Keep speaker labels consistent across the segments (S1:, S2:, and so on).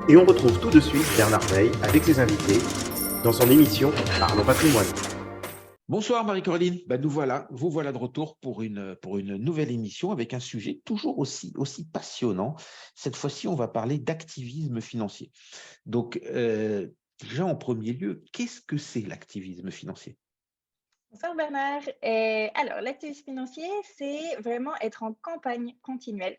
S1: Et on retrouve tout de suite Bernard Veil avec ses invités dans son émission Parlons patrimoine.
S2: Bonsoir Marie-Caroline, vous voilà de retour pour une nouvelle émission avec un sujet toujours aussi passionnant. Cette fois-ci, on va parler d'activisme financier. Donc, déjà en premier lieu, qu'est-ce que c'est l'activisme financier?
S3: Bonsoir Bernard. Alors, l'activisme financier, c'est vraiment être en campagne continuelle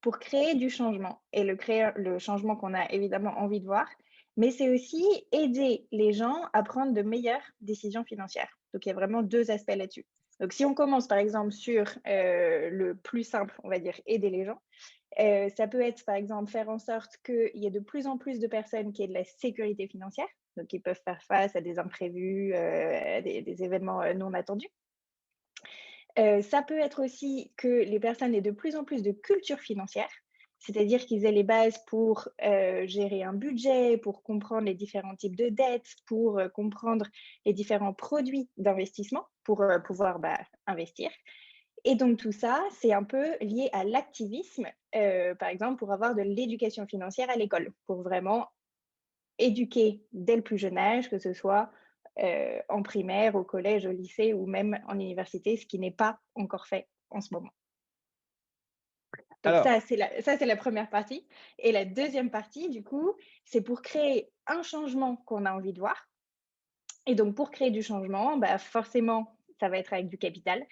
S3: pour créer du changement et le changement qu'on a évidemment envie de voir, mais c'est aussi aider les gens à prendre de meilleures décisions financières. Donc, il y a vraiment deux aspects là-dessus. Donc, si on commence par exemple sur le plus simple, on va dire aider les gens, ça peut être, par exemple, faire en sorte qu'il y ait de plus en plus de personnes qui aient de la sécurité financière, donc qui peuvent faire face à des imprévus, à des événements non attendus. Ça peut être aussi que les personnes aient de plus en plus de culture financière, c'est-à-dire qu'ils aient les bases pour gérer un budget, pour comprendre les différents types de dettes, pour comprendre les différents produits d'investissement, pour pouvoir investir. Et donc tout ça, c'est un peu lié à l'activisme, par exemple, pour avoir de l'éducation financière à l'école, pour vraiment éduquer dès le plus jeune âge, que ce soit en primaire, au collège, au lycée ou même en université, ce qui n'est pas encore fait en ce moment. Donc
S2: Alors,
S3: ça, c'est la première partie. Et la deuxième partie, du coup, c'est pour créer un changement qu'on a envie de voir. Et donc, pour créer du changement, forcément, ça va être avec du capital.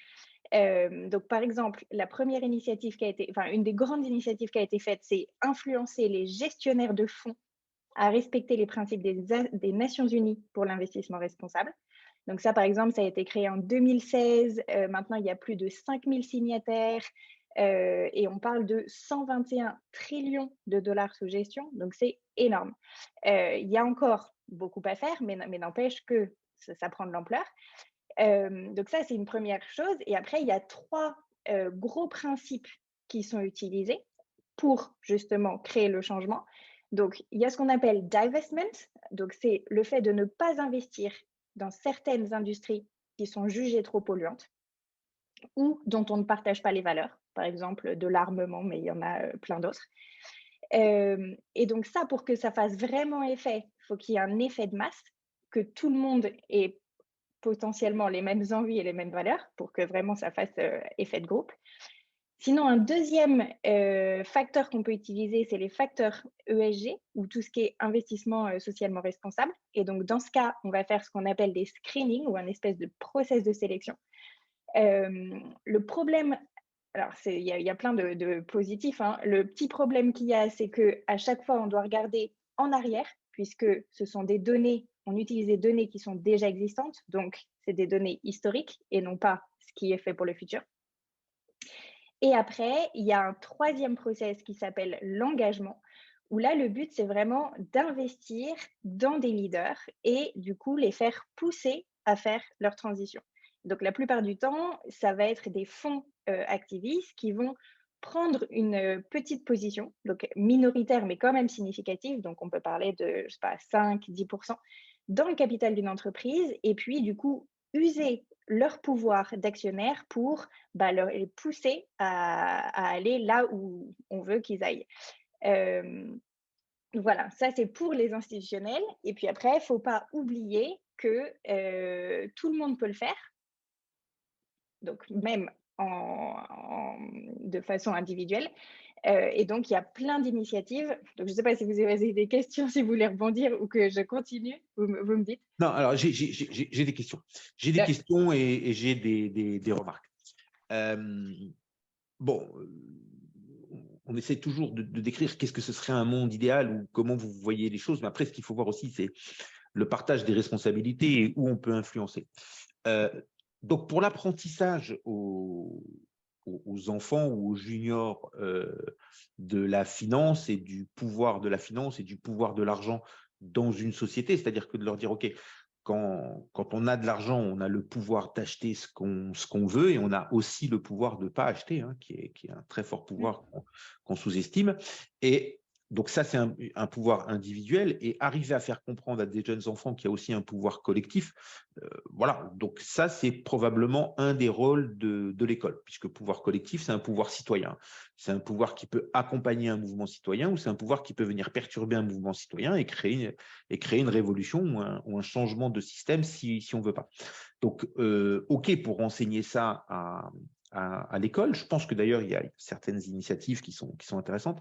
S3: Donc, par exemple, la première initiative qui a été, enfin, une des grandes initiatives qui a été faite, c'est influencer les gestionnaires de fonds à respecter les principes des Nations Unies pour l'investissement responsable. Donc ça, par exemple, ça a été créé en 2016. Maintenant, il y a plus de 5000 signataires et on parle de 121 trillions de dollars sous gestion. Donc c'est énorme. Il y a encore beaucoup à faire, mais n'empêche que ça prend de l'ampleur. Donc ça, c'est une première chose. Et après, il y a trois gros principes qui sont utilisés pour justement créer le changement. Donc, il y a ce qu'on appelle divestment. Donc, c'est le fait de ne pas investir dans certaines industries qui sont jugées trop polluantes ou dont on ne partage pas les valeurs, par exemple de l'armement, mais il y en a plein d'autres. Et donc ça, pour que ça fasse vraiment effet, il faut qu'il y ait un effet de masse, que tout le monde ait potentiellement les mêmes envies et les mêmes valeurs pour que vraiment ça fasse effet de groupe. Sinon, un deuxième facteur qu'on peut utiliser, c'est les facteurs ESG ou tout ce qui est investissement socialement responsable. Et donc, dans ce cas, on va faire ce qu'on appelle des screenings ou un espèce de process de sélection. Le problème, alors il y a plein de positifs, hein. Le petit problème qu'il y a, c'est qu'à chaque fois, on doit regarder en arrière, puisque ce sont des données, on utilise des données qui sont déjà existantes, donc c'est des données historiques et non pas ce qui est fait pour le futur. Et après, il y a un troisième process qui s'appelle l'engagement, où là, le but, c'est vraiment d'investir dans des leaders et du coup, les faire pousser à faire leur transition. Donc, la plupart du temps, ça va être des fonds activistes qui vont prendre une petite position, donc minoritaire, mais quand même significative. Donc, on peut parler de, je sais pas, 5-10% dans le capital d'une entreprise et puis, du coup, user leur pouvoir d'actionnaire pour les pousser à aller là où on veut qu'ils aillent. Voilà, ça c'est pour les institutionnels. Et puis après, il ne faut pas oublier que tout le monde peut le faire, donc même de façon individuelle. Et donc, il y a plein d'initiatives. Donc, je ne sais pas si vous avez des questions, si vous voulez rebondir ou que je continue, vous me dites.
S2: non, alors j'ai des questions. J'ai des questions et j'ai des remarques. Bon, on essaie toujours de décrire qu'est-ce que ce serait un monde idéal ou comment vous voyez les choses, mais après, ce qu'il faut voir aussi, c'est le partage des responsabilités et où on peut influencer. Donc, pour l'apprentissage aux enfants ou aux juniors de la finance et du pouvoir de la finance et du pouvoir de l'argent dans une société, c'est-à-dire que de leur dire, OK, quand on a de l'argent, on a le pouvoir d'acheter ce qu'on veut et on a aussi le pouvoir de ne pas acheter, hein, qui est un très fort pouvoir qu'on sous-estime. Et Donc ça, c'est un pouvoir individuel, et arriver à faire comprendre à des jeunes enfants qu'il y a aussi un pouvoir collectif, voilà. Donc ça, c'est probablement un des rôles de l'école, puisque pouvoir collectif, c'est un pouvoir citoyen. C'est un pouvoir qui peut accompagner un mouvement citoyen, ou c'est un pouvoir qui peut venir perturber un mouvement citoyen et créer une révolution ou un changement de système si on ne veut pas. Donc, OK pour enseigner ça à l'école. Je pense que d'ailleurs, il y a certaines initiatives qui sont intéressantes.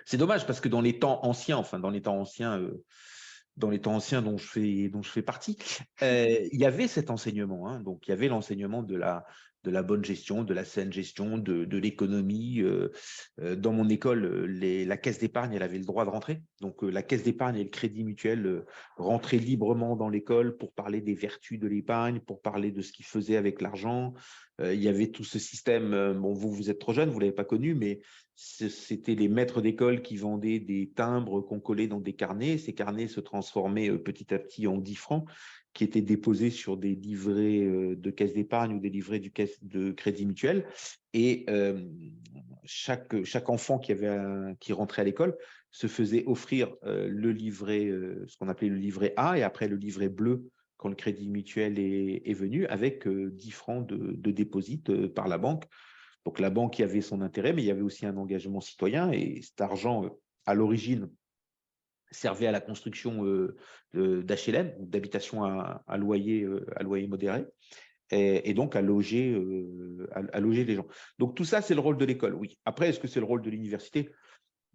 S2: C'est dommage parce que dans les temps anciens, dont je fais partie, il y avait cet enseignement. Hein. Donc, il y avait l'enseignement de la bonne gestion, de la saine gestion, de l'économie. Dans mon école, la caisse d'épargne, elle avait le droit de rentrer. Donc, la caisse d'épargne et le crédit mutuel rentraient librement dans l'école pour parler des vertus de l'épargne, pour parler de ce qu'ils faisaient avec l'argent. Il y avait tout ce système. Bon, vous êtes trop jeune, vous ne l'avez pas connu, mais c'était les maîtres d'école qui vendaient des timbres qu'on collait dans des carnets. Ces carnets se transformaient petit à petit en 10 francs qui étaient déposés sur des livrets de caisse d'épargne ou des livrets de crédit mutuel. Et chaque enfant qui rentrait à l'école se faisait offrir le livret, ce qu'on appelait le livret A, et après le livret bleu quand le crédit mutuel est venu, avec 10 francs de dépôt par la banque. Donc, la banque y avait son intérêt, mais il y avait aussi un engagement citoyen, et cet argent, à l'origine, servait à la construction d'HLM, d'habitations à loyer modéré, et donc à loger les gens. Donc, tout ça, c'est le rôle de l'école, oui. Après, est-ce que c'est le rôle de l'université?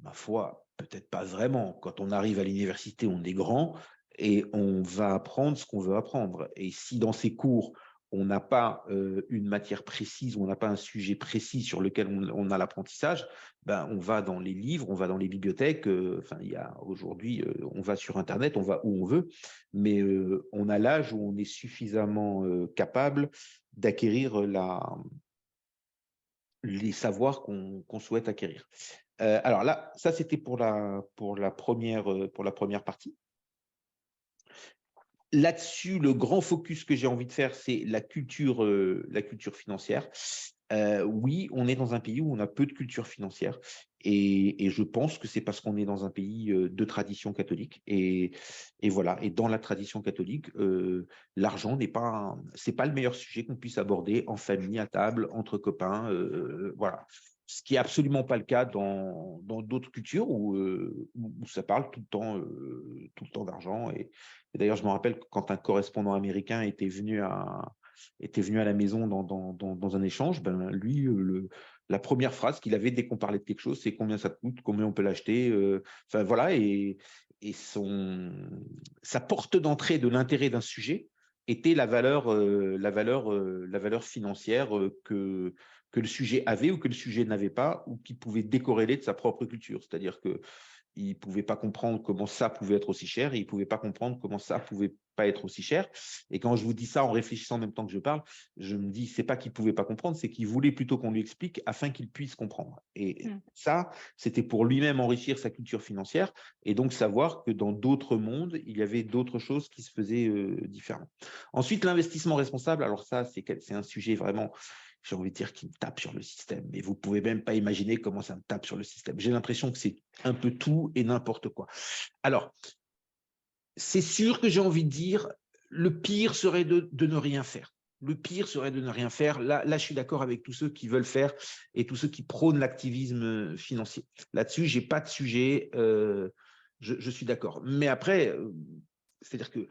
S2: Ma foi, peut-être pas vraiment. Quand on arrive à l'université, on est grand et on va apprendre ce qu'on veut apprendre. Et si dans ces cours, on n'a pas une matière précise, ou on n'a pas un sujet précis sur lequel on a l'apprentissage, ben, on va dans les livres, on va dans les bibliothèques. Il y a aujourd'hui, on va sur Internet, on va où on veut, mais on a l'âge où on est suffisamment capable d'acquérir les savoirs qu'on souhaite acquérir. Alors là, ça c'était pour la première partie. Là-dessus, le grand focus que j'ai envie de faire, c'est la culture financière. Oui, on est dans un pays où on a peu de culture financière, et je pense que c'est parce qu'on est dans un pays de tradition catholique, et voilà. Et dans la tradition catholique, l'argent c'est pas le meilleur sujet qu'on puisse aborder en famille, à table, entre copains, voilà. Ce qui est absolument pas le cas dans d'autres cultures où ça parle tout le temps d'argent. Et d'ailleurs, je me rappelle que quand un correspondant américain était venu à la maison dans un échange, ben lui, la première phrase qu'il avait dès qu'on parlait de quelque chose, c'est combien ça coûte, combien on peut l'acheter. Enfin voilà, et sa porte d'entrée de l'intérêt d'un sujet était la valeur financière que le sujet avait ou que le sujet n'avait pas, ou qui pouvait décorréler de sa propre culture. C'est-à-dire que il ne pouvait pas comprendre comment ça pouvait être aussi cher, et il ne pouvait pas comprendre comment ça pouvait pas être aussi cher. Et quand je vous dis ça en réfléchissant en même temps que je parle, je me dis, c'est pas qu'il ne pouvait pas comprendre, c'est qu'il voulait plutôt qu'on lui explique afin qu'il puisse comprendre. Et ça, c'était pour lui-même enrichir sa culture financière, et donc savoir que dans d'autres mondes, il y avait d'autres choses qui se faisaient différemment. Ensuite, l'investissement responsable, alors ça, c'est un sujet vraiment, j'ai envie de dire, qui me tape sur le système. Mais vous ne pouvez même pas imaginer comment ça me tape sur le système. J'ai l'impression que c'est un peu tout et n'importe quoi. Alors, c'est sûr que j'ai envie de dire, le pire serait de ne rien faire. Le pire serait de ne rien faire. Là, je suis d'accord avec tous ceux qui veulent faire et tous ceux qui prônent l'activisme financier. Là-dessus, je n'ai pas de sujet. Je suis d'accord. Mais après, c'est-à-dire que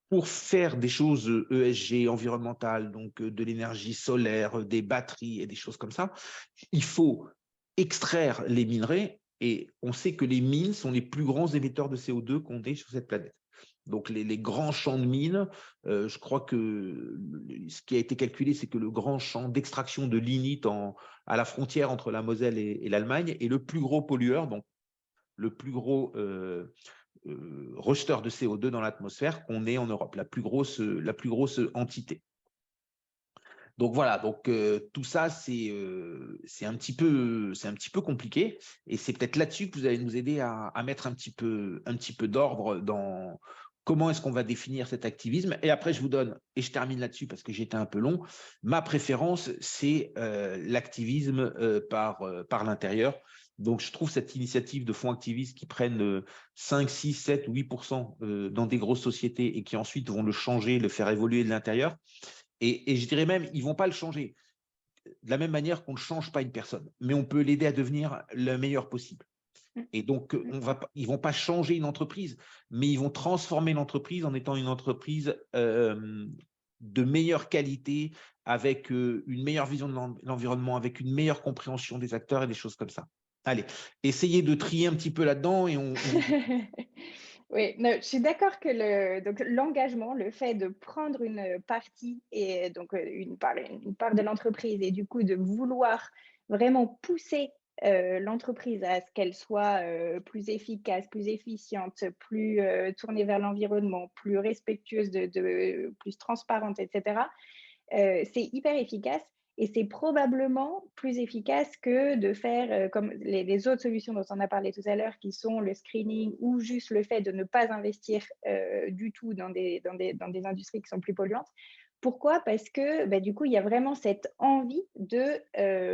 S2: pour faire des choses ESG, environnementales, donc de l'énergie solaire, des batteries et des choses comme ça, il faut extraire les minerais, et on sait que les mines sont les plus grands émetteurs de CO2 qu'on ait sur cette planète. Donc les grands champs de mines, je crois que ce qui a été calculé, c'est que le grand champ d'extraction de lignite à la frontière entre la Moselle et l'Allemagne est le plus gros pollueur, donc le plus gros rejeteur de CO2 dans l'atmosphère qu'on ait en Europe, la plus grosse entité. Donc voilà, donc tout ça, c'est un petit peu compliqué, et c'est peut-être là-dessus que vous allez nous aider à mettre un petit peu d'ordre dans comment est-ce qu'on va définir cet activisme. Et après, je vous donne, et je termine là-dessus parce que j'étais un peu long, ma préférence, c'est l'activisme par l'intérieur, Donc, je trouve cette initiative de fonds activistes qui prennent 5, 6, 7 ou 8% dans des grosses sociétés et qui ensuite vont le changer, le faire évoluer de l'intérieur. Et je dirais même, ils ne vont pas le changer de la même manière qu'on ne change pas une personne, mais on peut l'aider à devenir le meilleur possible. Et donc, ils ne vont pas changer une entreprise, mais ils vont transformer l'entreprise en étant une entreprise de meilleure qualité, avec une meilleure vision de l'environnement, avec une meilleure compréhension des acteurs et des choses comme ça. Allez, essayez de trier un petit peu là-dedans et on...
S3: Oui, non, je suis d'accord que l'engagement, le fait de prendre une partie et donc une part de l'entreprise et du coup de vouloir vraiment pousser l'entreprise à ce qu'elle soit plus efficace, plus efficiente, plus tournée vers l'environnement, plus respectueuse, plus transparente, etc. C'est hyper efficace et c'est probablement plus efficace que de faire comme les autres solutions dont on a parlé tout à l'heure, qui sont le screening ou juste le fait de ne pas investir du tout dans des industries qui sont plus polluantes. Pourquoi? Parce que du coup, il y a vraiment cette envie de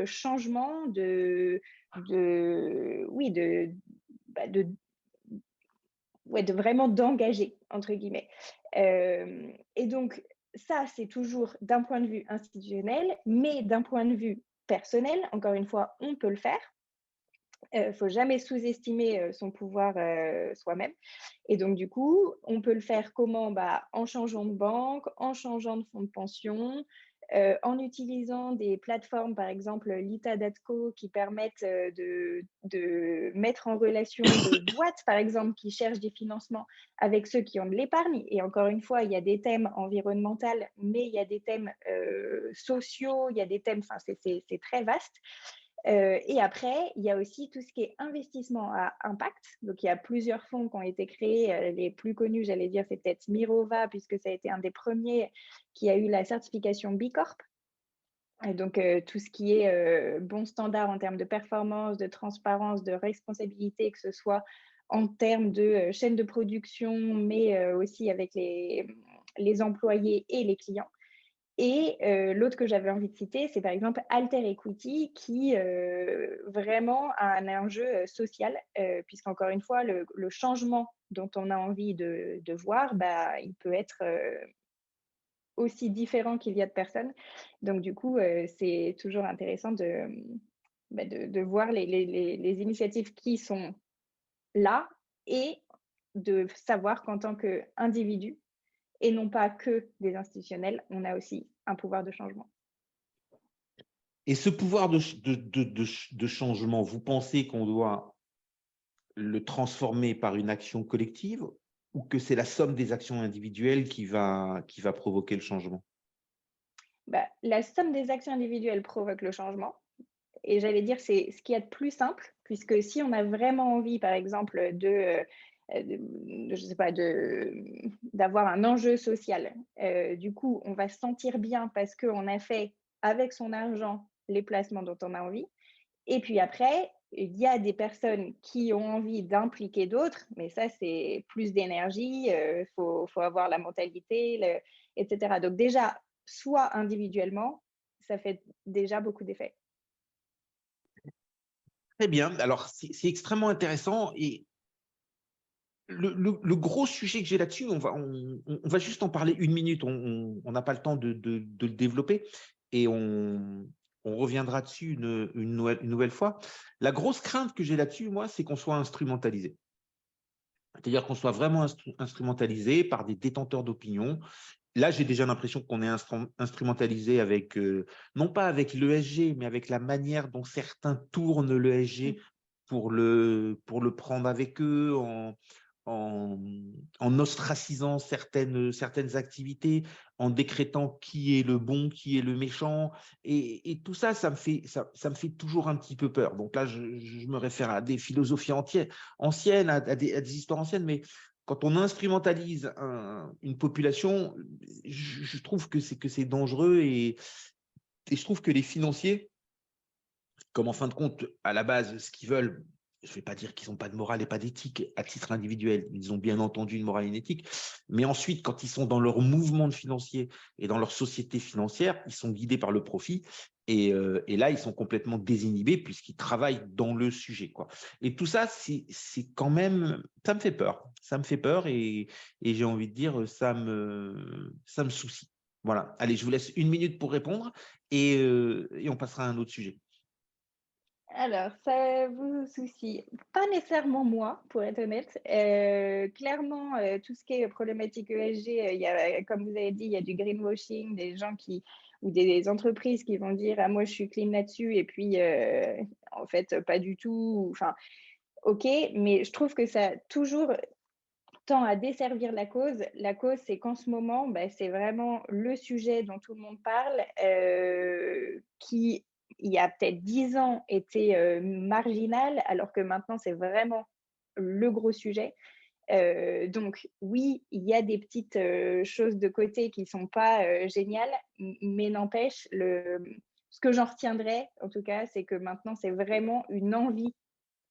S3: changement, de vraiment d'engager, entre guillemets. Et donc, ça, c'est toujours d'un point de vue institutionnel, mais d'un point de vue personnel, encore une fois, on peut le faire. Il ne faut jamais sous-estimer son pouvoir soi-même. Et donc, du coup, on peut le faire comment? En changeant de banque, en changeant de fonds de pension, en utilisant des plateformes, par exemple l'ITA.co, qui permettent de mettre en relation des boîtes, par exemple, qui cherchent des financements avec ceux qui ont de l'épargne. Et encore une fois, il y a des thèmes environnementaux, mais il y a des thèmes sociaux, il y a des thèmes, enfin, c'est très vaste. Et après, il y a aussi tout ce qui est investissement à impact. Donc, il y a plusieurs fonds qui ont été créés. Les plus connus, j'allais dire, c'est peut-être Mirova, puisque ça a été un des premiers qui a eu la certification B Corp. Et donc, tout ce qui est bon standard en termes de performance, de transparence, de responsabilité, que ce soit en termes de chaîne de production, mais aussi avec les employés et les clients. Et l'autre que j'avais envie de citer, c'est par exemple Alter Equity, qui vraiment a un enjeu social, puisqu'encore une fois, le changement dont on a envie de voir, il peut être aussi différent qu'il y a de personnes. Donc du coup, c'est toujours intéressant de voir les initiatives qui sont là et de savoir qu'en tant qu'individu, et non pas que des institutionnels, on a aussi un pouvoir de changement.
S2: Et ce pouvoir de changement, vous pensez qu'on doit le transformer par une action collective ou que c'est la somme des actions individuelles qui va provoquer le changement?
S3: La somme des actions individuelles provoque le changement. Et j'allais dire, c'est ce qu'il y a de plus simple, puisque si on a vraiment envie, par exemple, je sais pas, d'avoir un enjeu social, du coup, on va se sentir bien parce qu'on a fait avec son argent les placements dont on a envie. Et puis après, il y a des personnes qui ont envie d'impliquer d'autres, mais ça, c'est plus d'énergie, faut avoir la mentalité, etc. Donc déjà, soit individuellement, ça fait déjà beaucoup d'effets.
S2: Très bien. Alors, c'est extrêmement intéressant. Et le gros sujet que j'ai là-dessus, on va juste en parler une minute. On n'a pas le temps de le développer et on reviendra dessus une nouvelle fois. La grosse crainte que j'ai là-dessus, moi, c'est qu'on soit instrumentalisé. C'est-à-dire qu'on soit vraiment instrumentalisé par des détenteurs d'opinion. Là, j'ai déjà l'impression qu'on est instrumentalisé avec, non pas avec l'ESG, mais avec la manière dont certains tournent l'ESG pour le prendre avec eux en ostracisant certaines activités, en décrétant qui est le bon, qui est le méchant. Et tout ça, ça me fait toujours un petit peu peur. Donc là, je me réfère à des philosophies anciennes, à des histoires anciennes, mais quand on instrumentalise une population, je trouve que c'est dangereux et je trouve que les financiers, comme en fin de compte, à la base, ce qu'ils veulent, je ne vais pas dire qu'ils n'ont pas de morale et pas d'éthique à titre individuel, ils ont bien entendu une morale et une éthique, mais ensuite, quand ils sont dans leur mouvement financier et dans leur société financière, ils sont guidés par le profit Et là, ils sont complètement désinhibés puisqu'ils travaillent dans le sujet, quoi. Et tout ça, c'est quand même, ça me fait peur. Ça me fait peur et j'ai envie de dire, ça me soucie. Voilà. Allez, je vous laisse 1 minute pour répondre et on passera à un autre sujet.
S3: Alors, ça vous soucie pas nécessairement moi, pour être honnête. Clairement, tout ce qui est problématique ESG, il y a, comme vous avez dit, il y a du greenwashing, des gens qui ou des entreprises qui vont dire: «Ah moi je suis clean là-dessus» et puis, en fait, pas du tout, enfin, OK, mais je trouve que ça toujours tend à desservir la cause. La cause, c'est qu'en ce moment, bah, c'est vraiment le sujet dont tout le monde parle, qui, il y a peut-être 10 ans, était, marginal, alors que maintenant, c'est vraiment le gros sujet. Donc oui, il y a des petites, choses de côté qui sont pas, géniales, mais n'empêche, ce que j'en retiendrai, en tout cas, c'est que maintenant, c'est vraiment une envie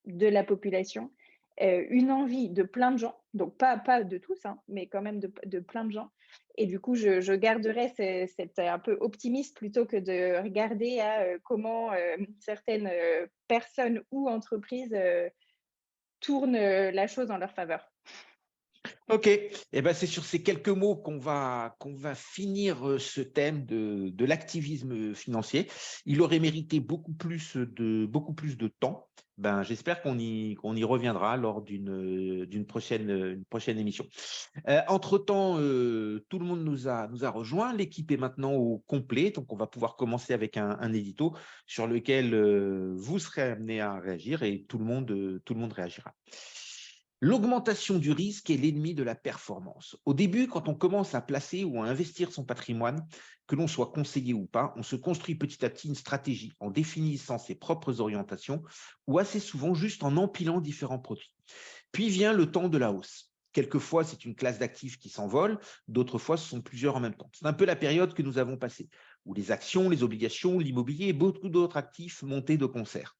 S3: de la population, une envie de plein de gens, donc pas de tous, hein, mais quand même de plein de gens. Et du coup, je garderai cette un peu optimiste plutôt que de regarder à comment certaines personnes ou entreprises tournent la chose en leur faveur.
S2: Ok, eh ben, c'est sur ces quelques mots qu'on va finir ce thème de l'activisme financier. Il aurait mérité beaucoup plus de temps. Ben, j'espère qu'on y reviendra lors d'une prochaine émission. Entre-temps, tout le monde nous a rejoints. L'équipe est maintenant au complet, donc on va pouvoir commencer avec un édito sur lequel vous serez amené à réagir et tout le monde réagira. L'augmentation du risque est l'ennemi de la performance. Au début, quand on commence à placer ou à investir son patrimoine, que l'on soit conseillé ou pas, on se construit petit à petit une stratégie en définissant ses propres orientations ou assez souvent juste en empilant différents produits. Puis vient le temps de la hausse. Quelquefois, c'est une classe d'actifs qui s'envole, d'autres fois, ce sont plusieurs en même temps. C'est un peu la période que nous avons passée, où les actions, les obligations, l'immobilier et beaucoup d'autres actifs montaient de concert.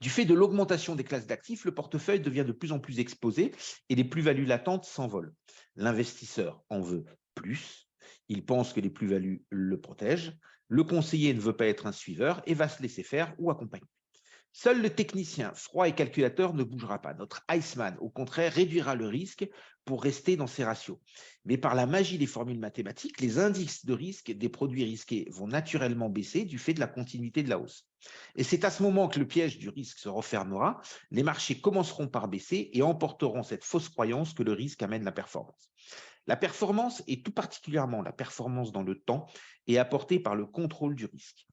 S2: Du fait de l'augmentation des classes d'actifs, le portefeuille devient de plus en plus exposé et les plus-values latentes s'envolent. L'investisseur en veut plus, il pense que les plus-values le protègent, le conseiller ne veut pas être un suiveur et va se laisser faire ou accompagner. Seul le technicien froid et calculateur ne bougera pas. Notre Iceman, au contraire, réduira le risque pour rester dans ses ratios. Mais par la magie des formules mathématiques, les indices de risque des produits risqués vont naturellement baisser du fait de la continuité de la hausse. Et c'est à ce moment que le piège du risque se refermera. Les marchés commenceront par baisser et emporteront cette fausse croyance que le risque amène la performance. La performance, et tout particulièrement la performance dans le temps, est apportée par le contrôle du risque.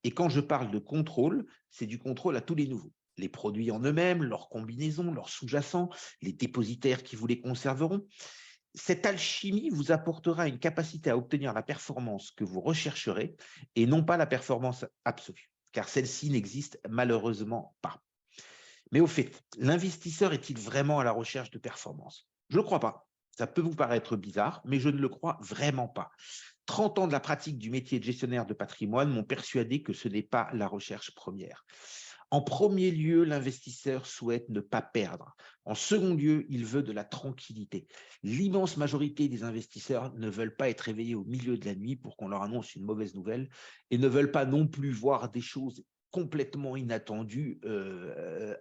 S2: Et quand je parle de contrôle, c'est du contrôle à tous les niveaux. Les produits en eux-mêmes, leurs combinaisons, leurs sous-jacents, les dépositaires qui vous les conserveront. Cette alchimie vous apportera une capacité à obtenir la performance que vous rechercherez et non pas la performance absolue, car celle-ci n'existe malheureusement pas. Mais au fait, l'investisseur est-il vraiment à la recherche de performance? Je ne le crois pas. Ça peut vous paraître bizarre, mais je ne le crois vraiment pas. 30 ans de la pratique du métier de gestionnaire de patrimoine m'ont persuadé que ce n'est pas la recherche première. En premier lieu, l'investisseur souhaite ne pas perdre. En second lieu, il veut de la tranquillité. L'immense majorité des investisseurs ne veulent pas être réveillés au milieu de la nuit pour qu'on leur annonce une mauvaise nouvelle et ne veulent pas non plus voir des choses complètement inattendues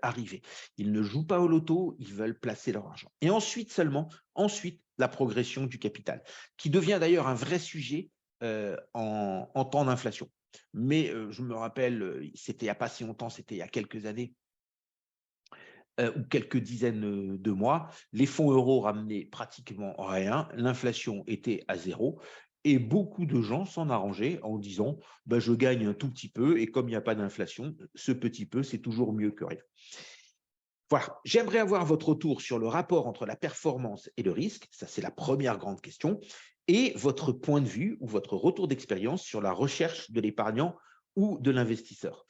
S2: arriver. Ils ne jouent pas au loto, ils veulent placer leur argent. Et ensuite seulement, la progression du capital, qui devient d'ailleurs un vrai sujet en temps d'inflation. Mais je me rappelle, c'était il n'y a pas si longtemps, c'était il y a quelques années, ou quelques dizaines de mois, les fonds euros ramenaient pratiquement rien, l'inflation était à zéro, et beaucoup de gens s'en arrangeaient en disant ben, je gagne un tout petit peu, et comme il n'y a pas d'inflation, ce petit peu, c'est toujours mieux que rien. Voilà, j'aimerais avoir votre retour sur le rapport entre la performance et le risque, ça c'est la première grande question, et votre point de vue ou votre retour d'expérience sur la recherche de l'épargnant ou de l'investisseur.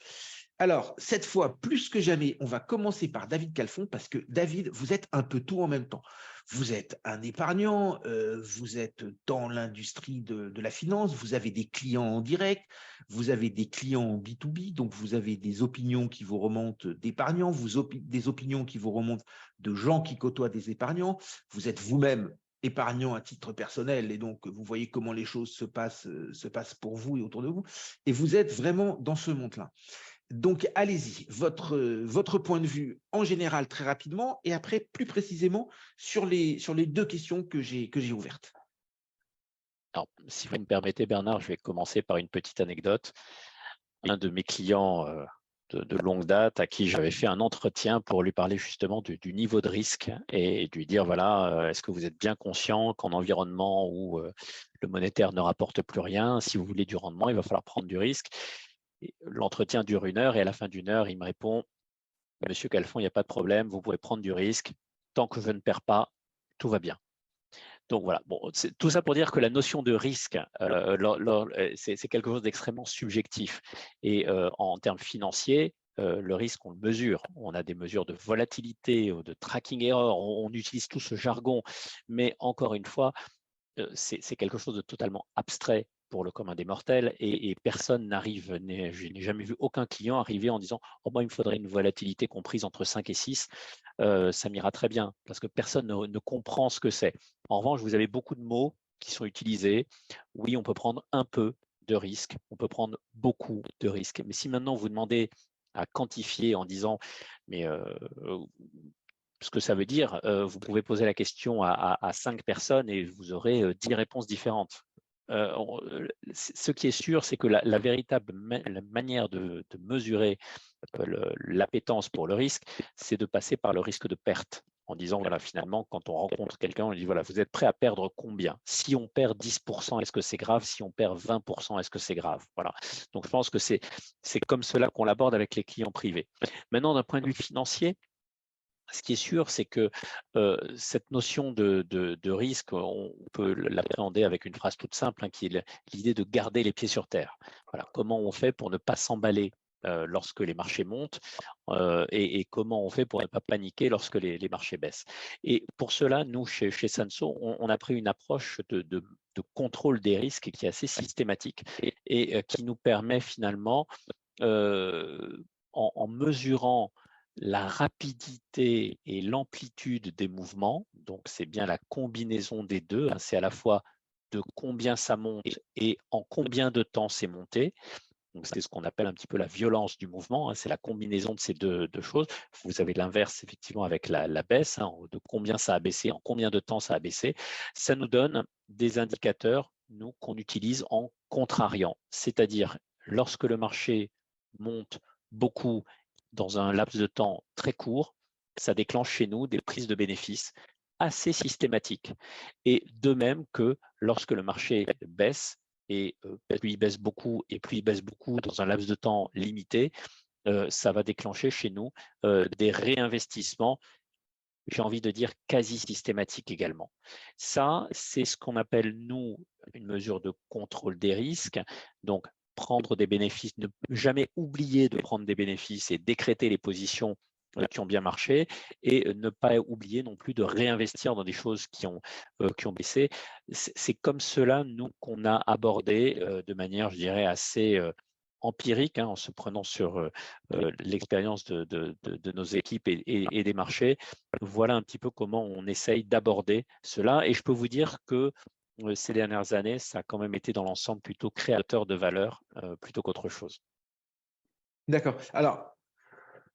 S2: Alors, cette fois, plus que jamais, on va commencer par David Calfon parce que David, vous êtes un peu tout en même temps. Vous êtes un épargnant, vous êtes dans l'industrie de la finance, vous avez des clients en direct, vous avez des clients en B2B, donc vous avez des opinions qui vous remontent d'épargnants, des opinions qui vous remontent de gens qui côtoient des épargnants, vous êtes vous-même épargnant à titre personnel, et donc vous voyez comment les choses se passent pour vous et autour de vous, et vous êtes vraiment dans ce monde-là. Donc, allez-y, votre point de vue en général très rapidement, et après plus précisément sur les deux questions que j'ai ouvertes.
S4: Alors, si vous me permettez, Bernard, je vais commencer par une petite anecdote. Un de mes clients de longue date à qui j'avais fait un entretien pour lui parler justement du niveau de risque et lui dire, voilà, est-ce que vous êtes bien conscient qu'en environnement où le monétaire ne rapporte plus rien, si vous voulez du rendement, il va falloir prendre du risque. L'entretien dure 1 heure et à la fin d'1 heure, il me répond, Monsieur Calfon, il n'y a pas de problème, vous pouvez prendre du risque. Tant que je ne perds pas, tout va bien. Donc voilà, bon, c'est tout ça pour dire que la notion de risque, c'est quelque chose d'extrêmement subjectif. Et en termes financiers, le risque, on le mesure. On a des mesures de volatilité, de tracking error, on utilise tout ce jargon. Mais encore une fois, c'est quelque chose de totalement abstrait pour le commun des mortels et personne n'arrive, je n'ai jamais vu aucun client arriver en disant « Oh, moi, il me faudrait une volatilité comprise entre 5 et 6 ». Ça m'ira très bien parce que personne ne comprend ce que c'est. En revanche, vous avez beaucoup de mots qui sont utilisés. Oui, on peut prendre un peu de risque, on peut prendre beaucoup de risques. Mais si maintenant vous demandez à quantifier en disant « Mais ce que ça veut dire, vous pouvez poser la question à 5 personnes et vous aurez 10 réponses différentes. Ce qui est sûr, c'est que la véritable la manière de mesurer l'appétence pour le risque, c'est de passer par le risque de perte. En disant, voilà, finalement, quand on rencontre quelqu'un, on lui dit, voilà, vous êtes prêt à perdre combien? Si on perd 10%, est-ce que c'est grave? Si on perd 20%, est-ce que c'est grave? Voilà. Donc, je pense que c'est comme cela qu'on l'aborde avec les clients privés. Maintenant, d'un point de vue financier, ce qui est sûr, c'est que cette notion de risque, on peut l'appréhender avec une phrase toute simple, hein, qui est l'idée de garder les pieds sur terre. Voilà, comment on fait pour ne pas s'emballer lorsque les marchés montent et comment on fait pour ne pas paniquer lorsque les marchés baissent. Et pour cela, nous, chez Sansot, on a pris une approche de contrôle des risques qui est assez systématique et qui nous permet finalement, en mesurant la rapidité et l'amplitude des mouvements, donc c'est bien la combinaison des deux, hein, c'est à la fois de combien ça monte et en combien de temps c'est monté. Donc c'est ce qu'on appelle un petit peu la violence du mouvement, hein, c'est la combinaison de ces deux choses. Vous avez l'inverse effectivement avec la baisse, hein, de combien ça a baissé, en combien de temps ça a baissé. Ça nous donne des indicateurs, nous, qu'on utilise en contrariant, c'est-à-dire lorsque le marché monte beaucoup dans un laps de temps très court, ça déclenche chez nous des prises de bénéfices assez systématiques. Et de même que lorsque le marché baisse, et plus il baisse beaucoup et plus il baisse beaucoup dans un laps de temps limité, ça va déclencher chez nous des réinvestissements, j'ai envie de dire quasi systématiques également. Ça, c'est ce qu'on appelle, nous, une mesure de contrôle des risques. Donc, prendre des bénéfices, ne jamais oublier de prendre des bénéfices et décréter les positions qui ont bien marché et ne pas oublier non plus de réinvestir dans des choses qui ont baissé. C'est comme cela, nous, qu'on a abordé de manière, je dirais, assez empirique, hein, en se prenant sur l'expérience de nos équipes et des marchés. Voilà un petit peu comment on essaye d'aborder cela. Et je peux vous dire que ces dernières années, ça a quand même été dans l'ensemble plutôt créateur de valeur plutôt qu'autre chose.
S2: D'accord. Alors,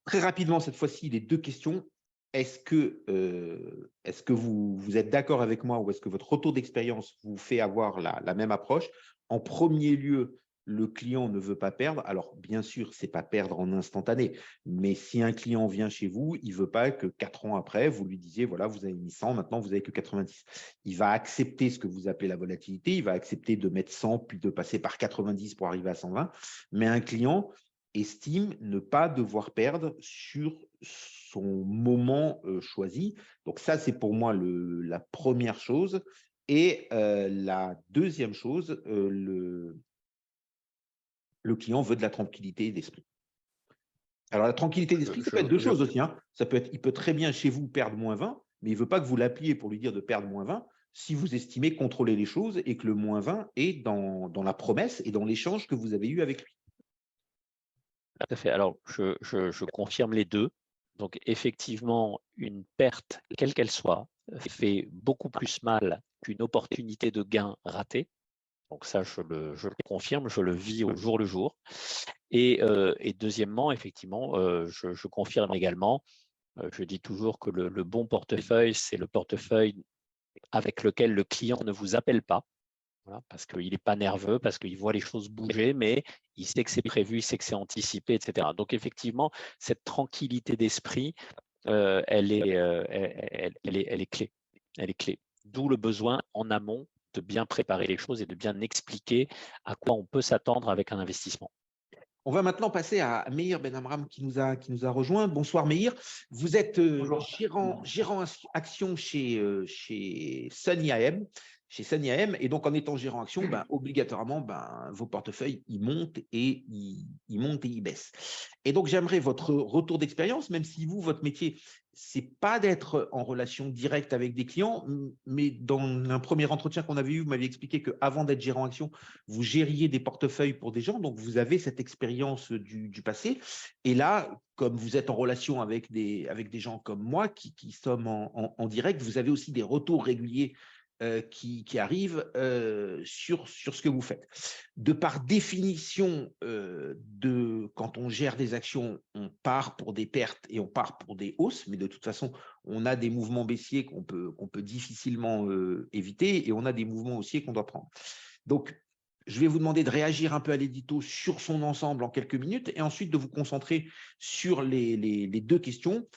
S2: très rapidement, cette fois-ci, les deux questions. Est-ce que vous êtes d'accord avec moi ou est-ce que votre retour d'expérience vous fait avoir la même approche? En premier lieu, le client ne veut pas perdre. Alors, bien sûr, ce n'est pas perdre en instantané, mais si un client vient chez vous, il ne veut pas que 4 ans après, vous lui disiez, voilà, vous avez mis 100, maintenant vous n'avez que 90. Il va accepter ce que vous appelez la volatilité, il va accepter de mettre 100, puis de passer par 90 pour arriver à 120. Mais un client estime ne pas devoir perdre sur son moment choisi. Donc ça, c'est pour moi la première chose. Et la deuxième chose, le client veut de la tranquillité d'esprit. Alors, la tranquillité d'esprit, ça peut être deux choses aussi. Hein. Il peut très bien chez vous perdre moins 20, mais il ne veut pas que vous l'appeliez pour lui dire de perdre moins 20 si vous estimez contrôler les choses et que le moins 20 est dans la promesse et dans l'échange que vous avez eu avec lui.
S4: Tout à fait. Alors, je confirme les deux. Donc, effectivement, une perte, quelle qu'elle soit, fait beaucoup plus mal qu'une opportunité de gain ratée. Donc ça, je le confirme, je le vis au jour le jour. Et deuxièmement, effectivement, je confirme également, je dis toujours que le bon portefeuille, c'est le portefeuille avec lequel le client ne vous appelle pas. Voilà, parce qu'il n'est pas nerveux, parce qu'il voit les choses bouger, mais il sait que c'est prévu, il sait que c'est anticipé, etc. Donc, effectivement, cette tranquillité d'esprit, elle est clé. Elle est clé. D'où le besoin en amont de bien préparer les choses et de bien expliquer à quoi on peut s'attendre avec un investissement.
S2: On va maintenant passer à Meir Ben Amram qui nous a rejoint. Bonsoir Meir. Vous êtes gérant action chez Sunny AM. Et donc en étant gérant action, obligatoirement, vos portefeuilles, ils montent et ils baissent. Et donc j'aimerais votre retour d'expérience, même si vous, votre métier, c'est pas d'être en relation directe avec des clients, mais dans un premier entretien qu'on avait eu, vous m'avez expliqué qu'avant d'être gérant action, vous gériez des portefeuilles pour des gens, donc vous avez cette expérience du passé. Et là, comme vous êtes en relation avec des gens comme moi qui sommes en direct, vous avez aussi des retours réguliers qui arrivent sur ce que vous faites. De par définition, quand on gère des actions, on part pour des pertes et on part pour des hausses, mais de toute façon, on a des mouvements baissiers qu'on peut difficilement éviter et on a des mouvements haussiers qu'on doit prendre. Donc, je vais vous demander de réagir un peu à l'édito sur son ensemble en quelques minutes et ensuite de vous concentrer sur les deux questions.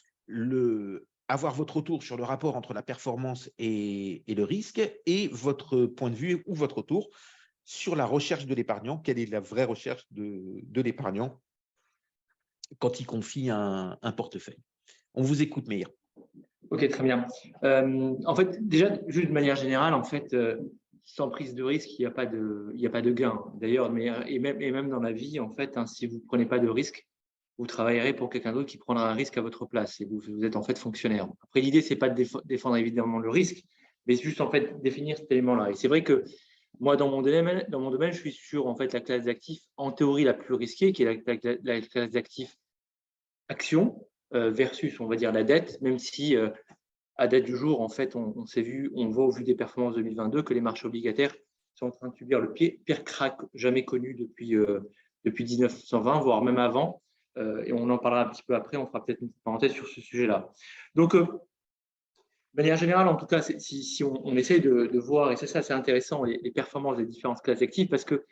S2: Avoir votre retour sur le rapport entre la performance et le risque et votre point de vue ou votre retour sur la recherche de l'épargnant. Quelle est la vraie recherche de l'épargnant quand il confie un portefeuille? On vous écoute, Meir.
S5: Ok, très bien. En fait, déjà, juste de manière générale, en fait, sans prise de risque, il n'y a pas de gain. D'ailleurs, et même dans la vie, en fait, si vous ne prenez pas de risque, vous travaillerez pour quelqu'un d'autre qui prendra un risque à votre place et vous êtes en fait fonctionnaire. Après, l'idée, ce n'est pas de défendre évidemment le risque, mais c'est juste en fait définir cet élément-là. Et c'est vrai que moi, dans mon domaine, je suis sur en fait la classe d'actifs en théorie la plus risquée, qui est la classe d'actifs action versus, on va dire, la dette, même si à date du jour, en fait, on voit au vu des performances 2022 que les marchés obligataires sont en train de subir le pire crack jamais connu depuis 1920, voire même avant. Et on en parlera un petit peu après, on fera peut-être une parenthèse sur ce sujet-là. Donc, de manière générale, en tout cas, si on essaie de voir, et c'est ça, c'est intéressant, les performances des différentes classes d'actifs, parce que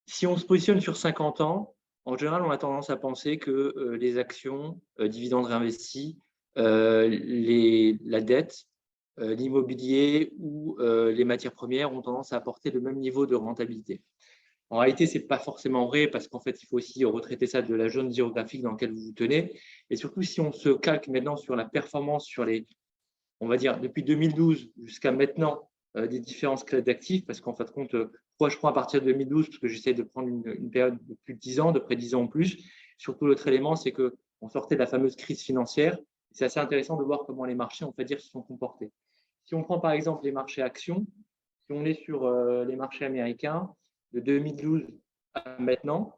S5: si on se positionne sur 50 ans, en général, on a tendance à penser que les actions, dividendes réinvestis, la dette, l'immobilier ou les matières premières ont tendance à apporter le même niveau de rentabilité. En réalité, ce n'est pas forcément vrai parce qu'en fait, il faut aussi retraiter ça de la zone géographique dans laquelle vous vous tenez. Et surtout, si on se calque maintenant sur la performance sur on va dire, depuis 2012 jusqu'à maintenant, des différentes classes d'actifs, parce qu'en fin de compte, pourquoi je prends à partir de 2012, parce que j'essaie de prendre une période de plus de 10 ans, de près de 10 ans en plus. Surtout, l'autre élément, c'est qu'on sortait de la fameuse crise financière. C'est assez intéressant de voir comment les marchés, on peut dire, se sont comportés. Si on prend par exemple les marchés actions, si on est sur les marchés américains, de 2012 à maintenant,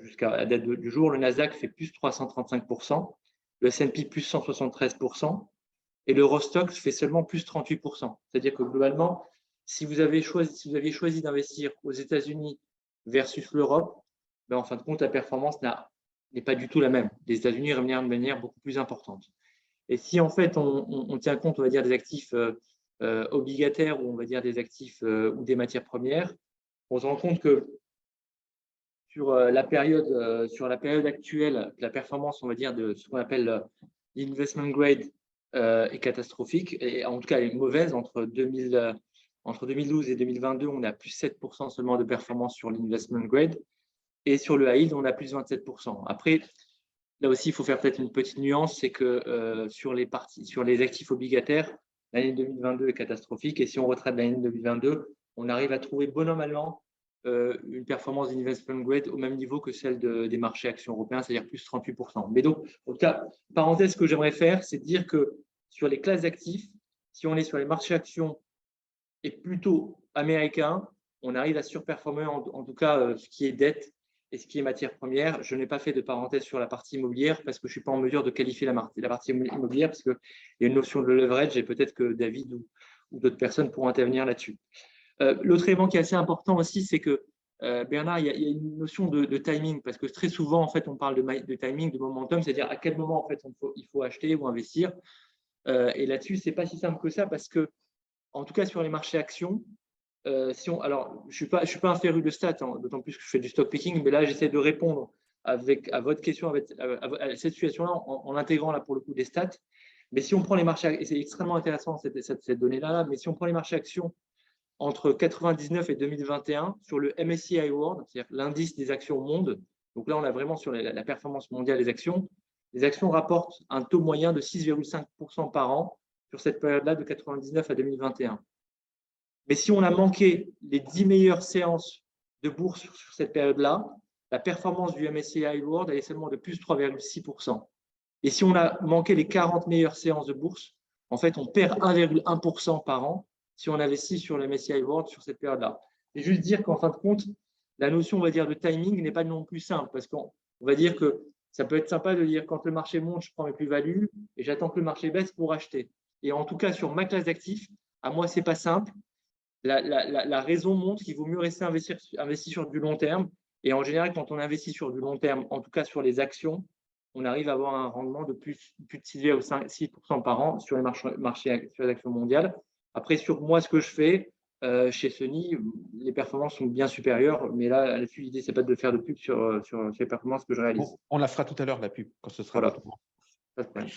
S5: jusqu'à la date du jour, le Nasdaq fait plus 335%, le S&P plus 173%, et l'Eurostoxx fait seulement plus 38%. C'est-à-dire que globalement, si vous aviez choisi d'investir aux États-Unis versus l'Europe, en fin de compte, la performance n'est pas du tout la même. Les États-Unis rémunèrent de manière beaucoup plus importante. Et si en fait on tient compte, on va dire, des actifs obligataires ou on va dire des actifs ou des matières premières, on se rend compte que sur la période actuelle, la performance, on va dire, de ce qu'on appelle l'investment grade est catastrophique, et en tout cas, elle est mauvaise. Entre 2012 et 2022, on a plus 7% seulement de performance sur l'investment grade, et sur le high yield, on a plus 27%. Après, là aussi, il faut faire peut-être une petite nuance, c'est que sur les actifs obligataires, l'année 2022 est catastrophique, et si on retraite l'année 2022, on arrive à trouver bon an mal an une performance d'investment grade au même niveau que celle des marchés actions européens, c'est-à-dire plus 38%. Mais donc, en tout cas, parenthèse, ce que j'aimerais faire, c'est de dire que sur les classes d'actifs, si on est sur les marchés actions et plutôt américains, on arrive à surperformer en tout cas ce qui est dette et ce qui est matière première. Je n'ai pas fait de parenthèse sur la partie immobilière parce que je ne suis pas en mesure de qualifier la partie immobilière parce qu'il y a une notion de leverage et peut-être que David ou d'autres personnes pourront intervenir là-dessus. L'autre élément qui est assez important aussi, c'est que Bernard, il y a une notion de timing parce que très souvent, en fait, on parle de timing, de momentum, c'est-à-dire à quel moment, en fait, il faut acheter ou investir. Et là-dessus, ce n'est pas si simple que ça parce que, en tout cas, sur les marchés actions, alors, je ne suis pas un féru de stats, hein, d'autant plus que je fais du stock picking, mais là, j'essaie de répondre à votre question, à cette situation-là, en intégrant là pour le coup des stats. Mais si on prend les marchés, et c'est extrêmement intéressant cette donnée-là, mais si on prend les marchés actions entre 1999 et 2021 sur le MSCI World, c'est-à-dire l'indice des actions au monde, donc là, on a vraiment sur la performance mondiale des actions, les actions rapportent un taux moyen de 6,5% par an sur cette période-là de 1999 à 2021. Mais si on a manqué les 10 meilleures séances de bourse sur cette période-là, la performance du MSCI World elle est seulement de plus 3,6%. Et si on a manqué les 40 meilleures séances de bourse, en fait, on perd 1,1% par an si on investit sur le MSCI World sur cette période-là. Et juste dire qu'en fin de compte, la notion, on va dire, de timing n'est pas non plus simple parce qu'on va dire que ça peut être sympa de dire quand le marché monte, je prends mes plus-values et j'attends que le marché baisse pour acheter. Et en tout cas, sur ma classe d'actifs, à moi, ce n'est pas simple. La raison montre qu'il vaut mieux rester investi sur du long terme. Et en général, quand on investit sur du long terme, en tout cas sur les actions, on arrive à avoir un rendement de plus de 6% par an sur les marchés sur les actions mondiales. Après, sur moi, ce que je fais chez Sony, les performances sont bien supérieures. Mais là-dessus, l'idée, ce n'est pas de faire de pub sur les performances que je réalise.
S6: On la fera tout à l'heure, la pub, quand ce sera
S5: voilà.
S6: Pas de problème.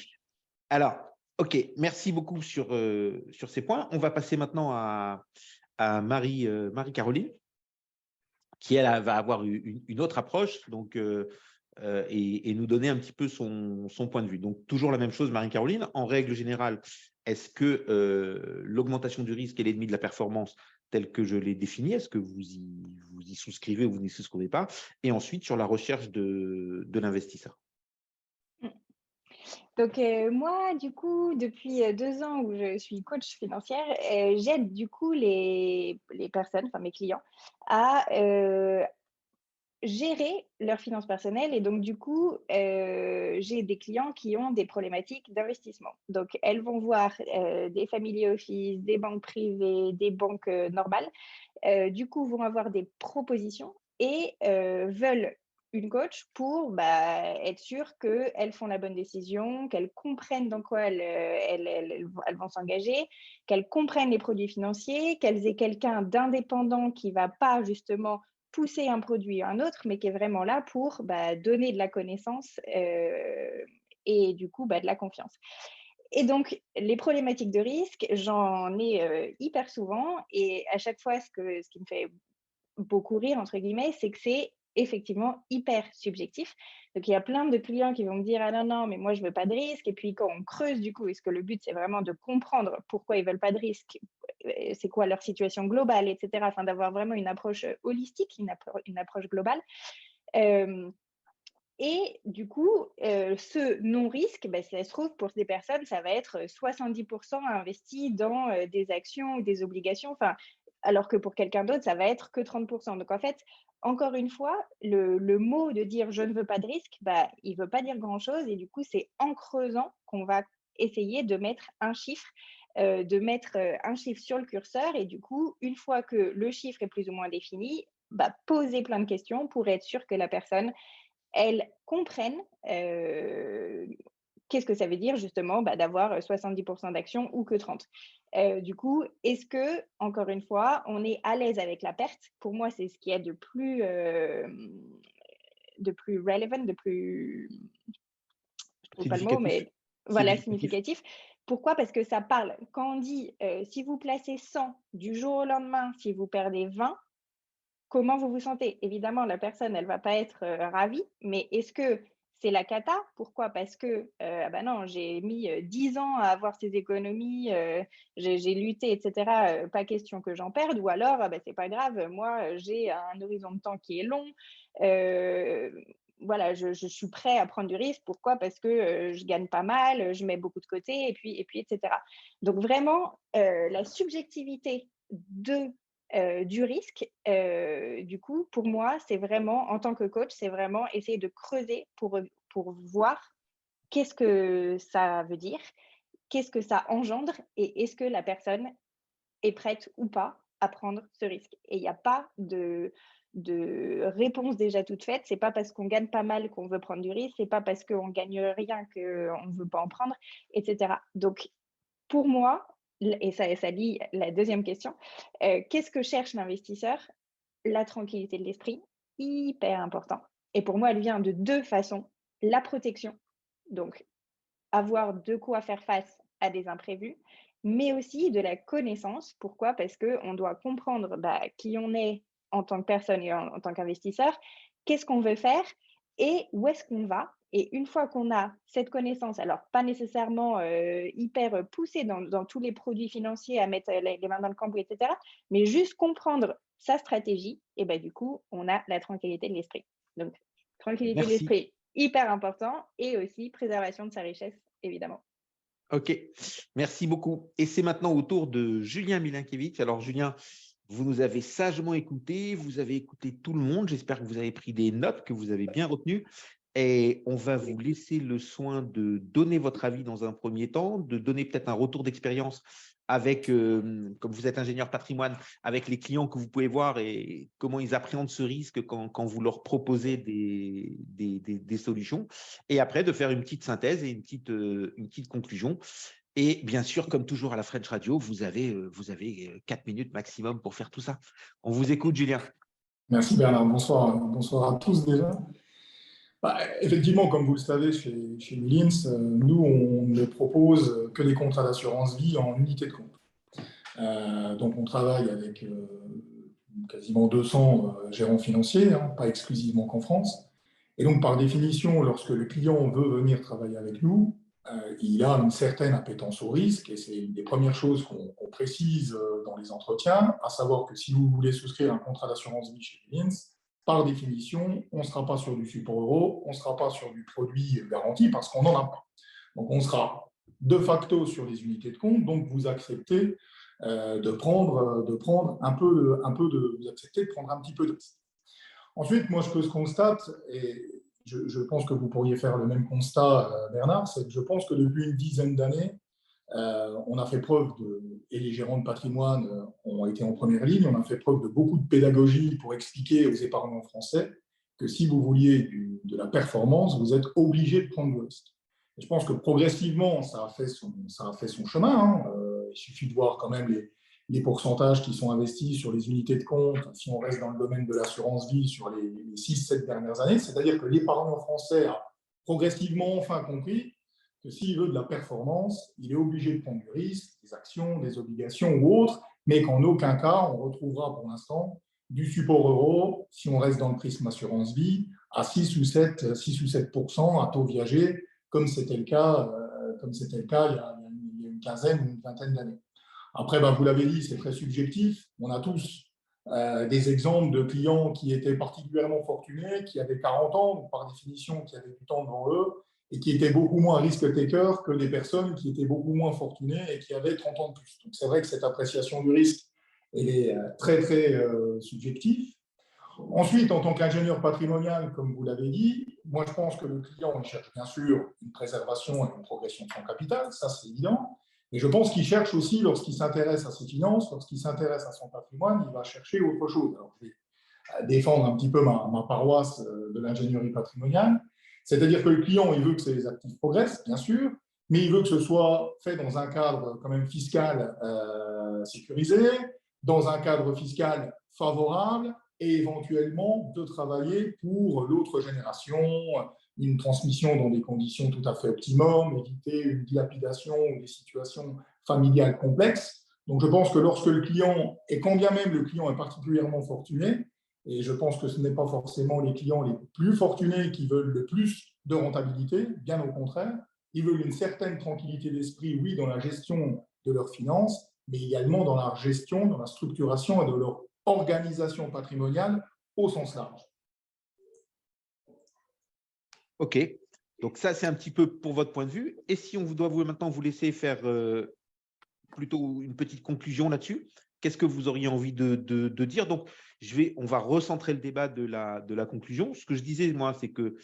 S6: Alors, OK, merci beaucoup sur ces points. On va passer maintenant à Marie-Caroline, qui, elle, va avoir une autre approche donc, et nous donner un petit peu son point de vue. Donc, toujours la même chose, Marie-Caroline. En règle générale, est-ce que l'augmentation du risque est l'ennemi de la performance telle que je l'ai définie? Est-ce que vous y souscrivez ou vous n'y souscrivez pas? Et ensuite, sur la recherche de l'investisseur.
S3: Donc, moi, du coup, depuis 2 ans où je suis coach financière, j'aide du coup les personnes, enfin mes clients, à gérer leurs finances personnelles. Et donc, du coup, j'ai des clients qui ont des problématiques d'investissement. Donc, elles vont voir des family office, des banques privées, des banques normales. Du coup, vont avoir des propositions et veulent une coach pour être sûres qu'elles font la bonne décision, qu'elles comprennent dans quoi elles vont s'engager, qu'elles comprennent les produits financiers, qu'elles aient quelqu'un d'indépendant qui ne va pas justement pousser un produit ou un autre, mais qui est vraiment là pour donner de la connaissance et du coup de la confiance. Et donc, les problématiques de risque, j'en ai hyper souvent et à chaque fois, ce qui me fait beaucoup rire, entre guillemets, c'est que c'est effectivement hyper subjectif. Donc, il y a plein de clients qui vont me dire « Ah non, non, mais moi, je ne veux pas de risque ». Et puis, quand on creuse, du coup, est-ce que le but, c'est vraiment de comprendre pourquoi ils ne veulent pas de risque, c'est quoi leur situation globale, etc. Afin d'avoir vraiment une approche holistique, une approche globale. Et du coup, ce non-risque, ça se trouve, pour des personnes, ça va être 70% investi dans des actions ou des obligations, alors que pour quelqu'un d'autre, ça va être que 30%. Donc, en fait, encore une fois, le mot de dire « je ne veux pas de risque », il ne veut pas dire grand-chose. Et du coup, c'est en creusant qu'on va essayer de mettre un chiffre, sur le curseur. Et du coup, une fois que le chiffre est plus ou moins défini, poser plein de questions pour être sûr que la personne elles comprennent qu'est-ce que ça veut dire justement d'avoir 70% d'actions ou que 30%. Du coup, est-ce que, encore une fois, on est à l'aise avec la perte? Pour moi, c'est ce qui est de plus relevant, de plus… Je trouve pas le mot, mais voilà, significatif. Pourquoi? Parce que ça parle. Quand on dit si vous placez 100 du jour au lendemain, si vous perdez 20, comment vous vous sentez? Évidemment, la personne, elle ne va pas être ravie, mais est-ce que c'est la cata? Pourquoi? Parce que, non, j'ai mis 10 ans à avoir ces économies, j'ai lutté, etc. Pas question que j'en perde. Ou alors, c'est pas grave, moi, j'ai un horizon de temps qui est long. Voilà, je suis prêt à prendre du risque. Pourquoi? Parce que je gagne pas mal, je mets beaucoup de côté, et puis etc. Donc, vraiment, la subjectivité de du risque, du coup, pour moi, c'est vraiment, en tant que coach, c'est vraiment essayer de creuser pour voir qu'est-ce que ça veut dire, qu'est-ce que ça engendre et est-ce que la personne est prête ou pas à prendre ce risque. Et il n'y a pas de réponse déjà toute faite. C'est pas parce qu'on gagne pas mal qu'on veut prendre du risque, c'est pas parce qu'on gagne rien qu'on ne veut pas en prendre, etc. Donc, pour moi, et ça lie la deuxième question, qu'est-ce que cherche l'investisseur? La tranquillité de l'esprit, hyper important. Et pour moi, elle vient de 2 façons. La protection, donc avoir de quoi faire face à des imprévus, mais aussi de la connaissance. Pourquoi? Parce qu'on doit comprendre qui on est en tant que personne et en tant qu'investisseur, qu'est-ce qu'on veut faire et où est-ce qu'on va. Et une fois qu'on a cette connaissance, alors pas nécessairement hyper poussée dans tous les produits financiers à mettre les mains dans le cambouis, etc., mais juste comprendre sa stratégie, et du coup, on a la tranquillité de l'esprit. Donc, tranquillité de
S6: Merci.
S3: l'esprit, hyper important, et aussi préservation de sa richesse, évidemment.
S6: OK, merci beaucoup. Et c'est maintenant au tour de Julien Milinkiewicz. Alors, Julien, vous nous avez sagement écouté, vous avez écouté tout le monde. J'espère que vous avez pris des notes, que vous avez bien retenues. Et on va vous laisser le soin de donner votre avis dans un premier temps, de donner peut-être un retour d'expérience avec, comme vous êtes ingénieur patrimoine, avec les clients que vous pouvez voir et comment ils appréhendent ce risque quand vous leur proposez des solutions. Et après, de faire une petite synthèse et une petite conclusion. Et bien sûr, comme toujours à la French Radio, vous avez 4 minutes maximum pour faire tout ça. On vous écoute, Julien.
S7: Merci Bernard, bonsoir à tous déjà. Effectivement, comme vous le savez, chez Mullins, nous, on ne propose que des contrats d'assurance vie en unité de compte. Donc, on travaille avec quasiment 200 gérants financiers, pas exclusivement qu'en France. Et donc, par définition, lorsque le client veut venir travailler avec nous, il a une certaine appétence au risque, et c'est une des premières choses qu'on précise dans les entretiens, à savoir que si vous voulez souscrire un contrat d'assurance vie chez Mullins, par définition, on ne sera pas sur du support euro, on ne sera pas sur du produit garanti parce qu'on n'en a pas. Donc, on sera de facto sur les unités de compte, donc vous acceptez de prendre un petit peu de risque. Ensuite, moi, ce que je constate, et je pense que vous pourriez faire le même constat, Bernard, c'est que je pense que depuis une dizaine d'années, on a fait preuve et les gérants de patrimoine ont été en première ligne, on a fait preuve de beaucoup de pédagogie pour expliquer aux épargnants français que si vous vouliez de la performance, vous êtes obligé de prendre du risque. Et je pense que progressivement, ça a fait son chemin. Il suffit de voir quand même les pourcentages qui sont investis sur les unités de compte, si on reste dans le domaine de l'assurance vie sur les 6-7 dernières années. C'est-à-dire que l'épargnant français a progressivement enfin compris que s'il veut de la performance, il est obligé de prendre du risque, des actions, des obligations ou autres, mais qu'en aucun cas, on retrouvera pour l'instant du support euro, si on reste dans le prisme assurance vie, à 6 ou 7% à taux viager, comme c'était le cas il y a une quinzaine ou une vingtaine d'années. Après, vous l'avez dit, c'est très subjectif. On a tous des exemples de clients qui étaient particulièrement fortunés, qui avaient 40 ans, donc par définition, qui avaient du temps devant eux, et qui étaient beaucoup moins risk-taker que des personnes qui étaient beaucoup moins fortunées et qui avaient 30 ans de plus. Donc, c'est vrai que cette appréciation du risque, elle est très, très subjective. Ensuite, en tant qu'ingénieur patrimonial, comme vous l'avez dit, moi, je pense que le client il cherche bien sûr une préservation et une progression de son capital, ça, c'est évident. Et je pense qu'il cherche aussi, lorsqu'il s'intéresse à ses finances, lorsqu'il s'intéresse à son patrimoine, il va chercher autre chose. Alors, je vais défendre un petit peu ma paroisse de l'ingénierie patrimoniale. C'est-à-dire que le client, il veut que ses actifs progressent, bien sûr, mais il veut que ce soit fait dans un cadre quand même fiscal sécurisé, dans un cadre fiscal favorable et éventuellement de travailler pour l'autre génération, une transmission dans des conditions tout à fait optimum, éviter une dilapidation ou des situations familiales complexes. Donc, je pense que lorsque le client, et quand bien même le client est particulièrement fortuné, et je pense que ce n'est pas forcément les clients les plus fortunés qui veulent le plus de rentabilité, bien au contraire. Ils veulent une certaine tranquillité d'esprit, oui, dans la gestion de leurs finances, mais également dans la gestion, dans la structuration et de leur organisation patrimoniale au sens large.
S6: OK. Donc, ça, c'est un petit peu pour votre point de vue. Et si on doit maintenant vous laisser faire plutôt une petite conclusion là-dessus. Qu'est-ce que vous auriez envie de dire? Donc, on va recentrer le débat de la conclusion. Ce que je disais, moi, c'est que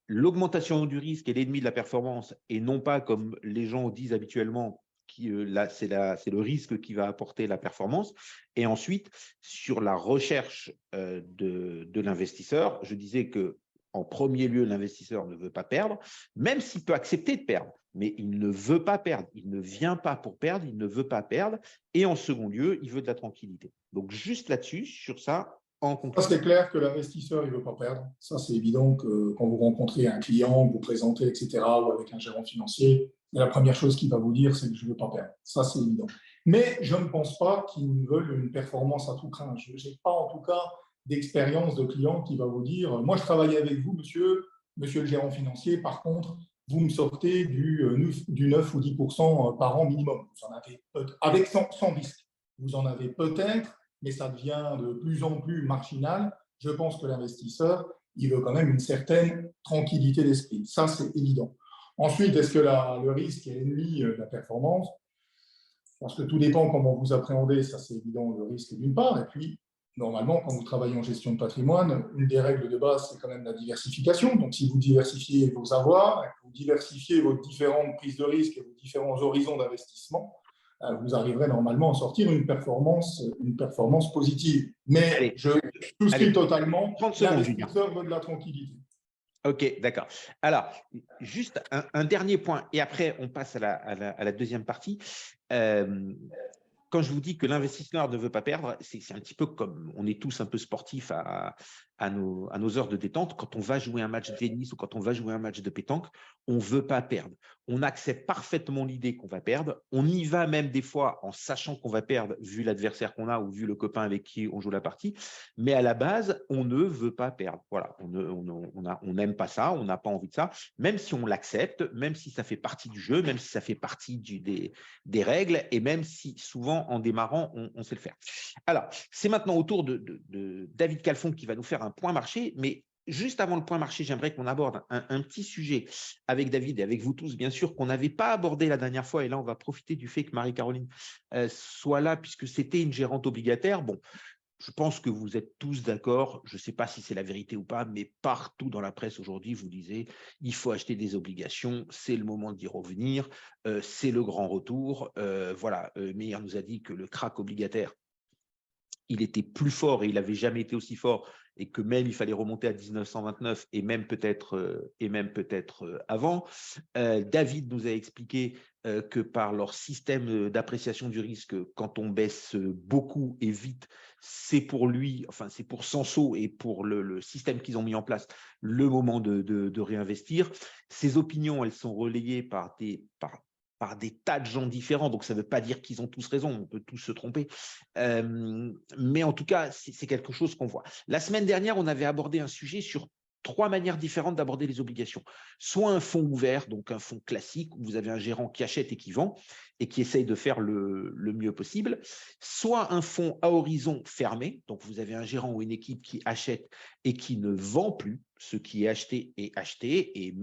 S6: l'augmentation du risque est l'ennemi de la performance et non pas, comme les gens disent habituellement, là, c'est le risque qui va apporter la performance. Et ensuite, sur la recherche de l'investisseur, je disais que en premier lieu, l'investisseur ne veut pas perdre, même s'il peut accepter de perdre, mais il ne veut pas perdre. Il ne vient pas pour perdre, il ne veut pas perdre. Et en second lieu, il veut de la tranquillité. Donc, juste là-dessus, sur ça, en
S7: Ça,
S6: conclusion.
S7: c'est clair que l'investisseur, il ne veut pas perdre. Ça, c'est évident que quand vous rencontrez un client, vous présentez, etc., ou avec un gérant financier, la première chose qu'il va vous dire, c'est que je ne veux pas perdre. Ça, c'est évident. Mais je ne pense pas qu'ils veulent une performance à tout craint. Je n'ai pas, en tout cas, d'expérience de client qui va vous dire, moi, je travaille avec vous, monsieur le gérant financier, par contre, vous me sortez du 9 ou 10% par an minimum. Vous en avez avec sans risque. Vous en avez peut-être, mais ça devient de plus en plus marginal. Je pense que l'investisseur, il veut quand même une certaine tranquillité d'esprit. Ça, c'est évident. Ensuite, est-ce que le risque est l'ennemi de la performance? Je pense que tout dépend comment vous appréhendez, ça c'est évident, le risque d'une part. Et puis, normalement, quand vous travaillez en gestion de patrimoine, une des règles de base, c'est quand même la diversification. Donc, si vous diversifiez vos avoirs, vous diversifiez vos différentes prises de risque et vos différents horizons d'investissement, vous arriverez normalement à sortir une performance positive. Mais
S6: Allez,
S7: je souscris totalement,
S6: 30 secondes, Julien.
S7: l'investisseur veut de la tranquillité.
S6: Ok, d'accord. Alors, juste un dernier point, et après, on passe à la deuxième partie. Quand je vous dis que l'investisseur ne veut pas perdre, c'est un petit peu comme on est tous un peu sportifs à nos heures de détente. Quand on va jouer un match de tennis ou quand on va jouer un match de pétanque, on ne veut pas perdre. On accepte parfaitement l'idée qu'on va perdre. On y va même des fois en sachant qu'on va perdre vu l'adversaire qu'on a ou vu le copain avec qui on joue la partie. Mais à la base, on ne veut pas perdre. Voilà, on n'aime pas ça, on n'a pas envie de ça. Même si on l'accepte, même si ça fait partie du jeu, même si ça fait partie des règles et même si souvent en démarrant, on sait le faire. Alors, c'est maintenant au tour de David Calfon qui va nous faire un point marché, mais juste avant le point marché, j'aimerais qu'on aborde un petit sujet avec David et avec vous tous, bien sûr, qu'on n'avait pas abordé la dernière fois. Et là, on va profiter du fait que Marie-Caroline soit là, puisque c'était une gérante obligataire. Bon, je pense que vous êtes tous d'accord, je ne sais pas si c'est la vérité ou pas, mais partout dans la presse aujourd'hui, vous lisez, il faut acheter des obligations, c'est le moment d'y revenir, c'est le grand retour. Voilà, Meyer nous a dit que le krach obligataire, il était plus fort et il n'avait jamais été aussi fort et que même il fallait remonter à 1929 et même peut-être avant. David nous a expliqué que par leur système d'appréciation du risque, quand on baisse beaucoup et vite, c'est pour lui, enfin c'est pour Sanso et pour le système qu'ils ont mis en place, le moment de réinvestir. Ces opinions, elles sont relayées par des tas de gens différents, donc ça ne veut pas dire qu'ils ont tous raison, on peut tous se tromper, mais en tout cas, c'est quelque chose qu'on voit. La semaine dernière, on avait abordé un sujet sur 3 manières différentes d'aborder les obligations. Soit un fonds ouvert, donc un fonds classique, où vous avez un gérant qui achète et qui vend, et qui essaye de faire le mieux possible. Soit un fonds à horizon fermé, donc vous avez un gérant ou une équipe qui achète et qui ne vend plus. Ce qui est acheté est acheté, et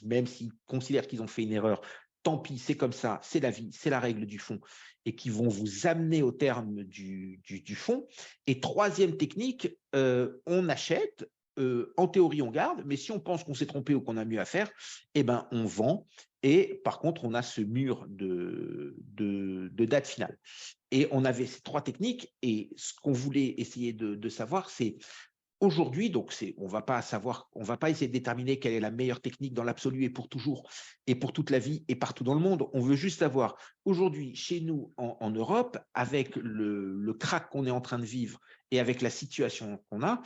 S6: même s'ils considèrent qu'ils ont fait une erreur, tant pis, c'est comme ça, c'est la vie, c'est la règle du fonds, et qui vont vous amener au terme du fonds. Et troisième technique, on achète, en théorie on garde, mais si on pense qu'on s'est trompé ou qu'on a mieux à faire, eh ben, on vend. Et par contre, on a ce mur de date finale. Et on avait ces 3 techniques, et ce qu'on voulait essayer de savoir, c'est aujourd'hui, donc on va pas essayer de déterminer quelle est la meilleure technique dans l'absolu et pour toujours, et pour toute la vie et partout dans le monde. On veut juste savoir, aujourd'hui, chez nous, en Europe, avec le krach qu'on est en train de vivre et avec la situation qu'on a,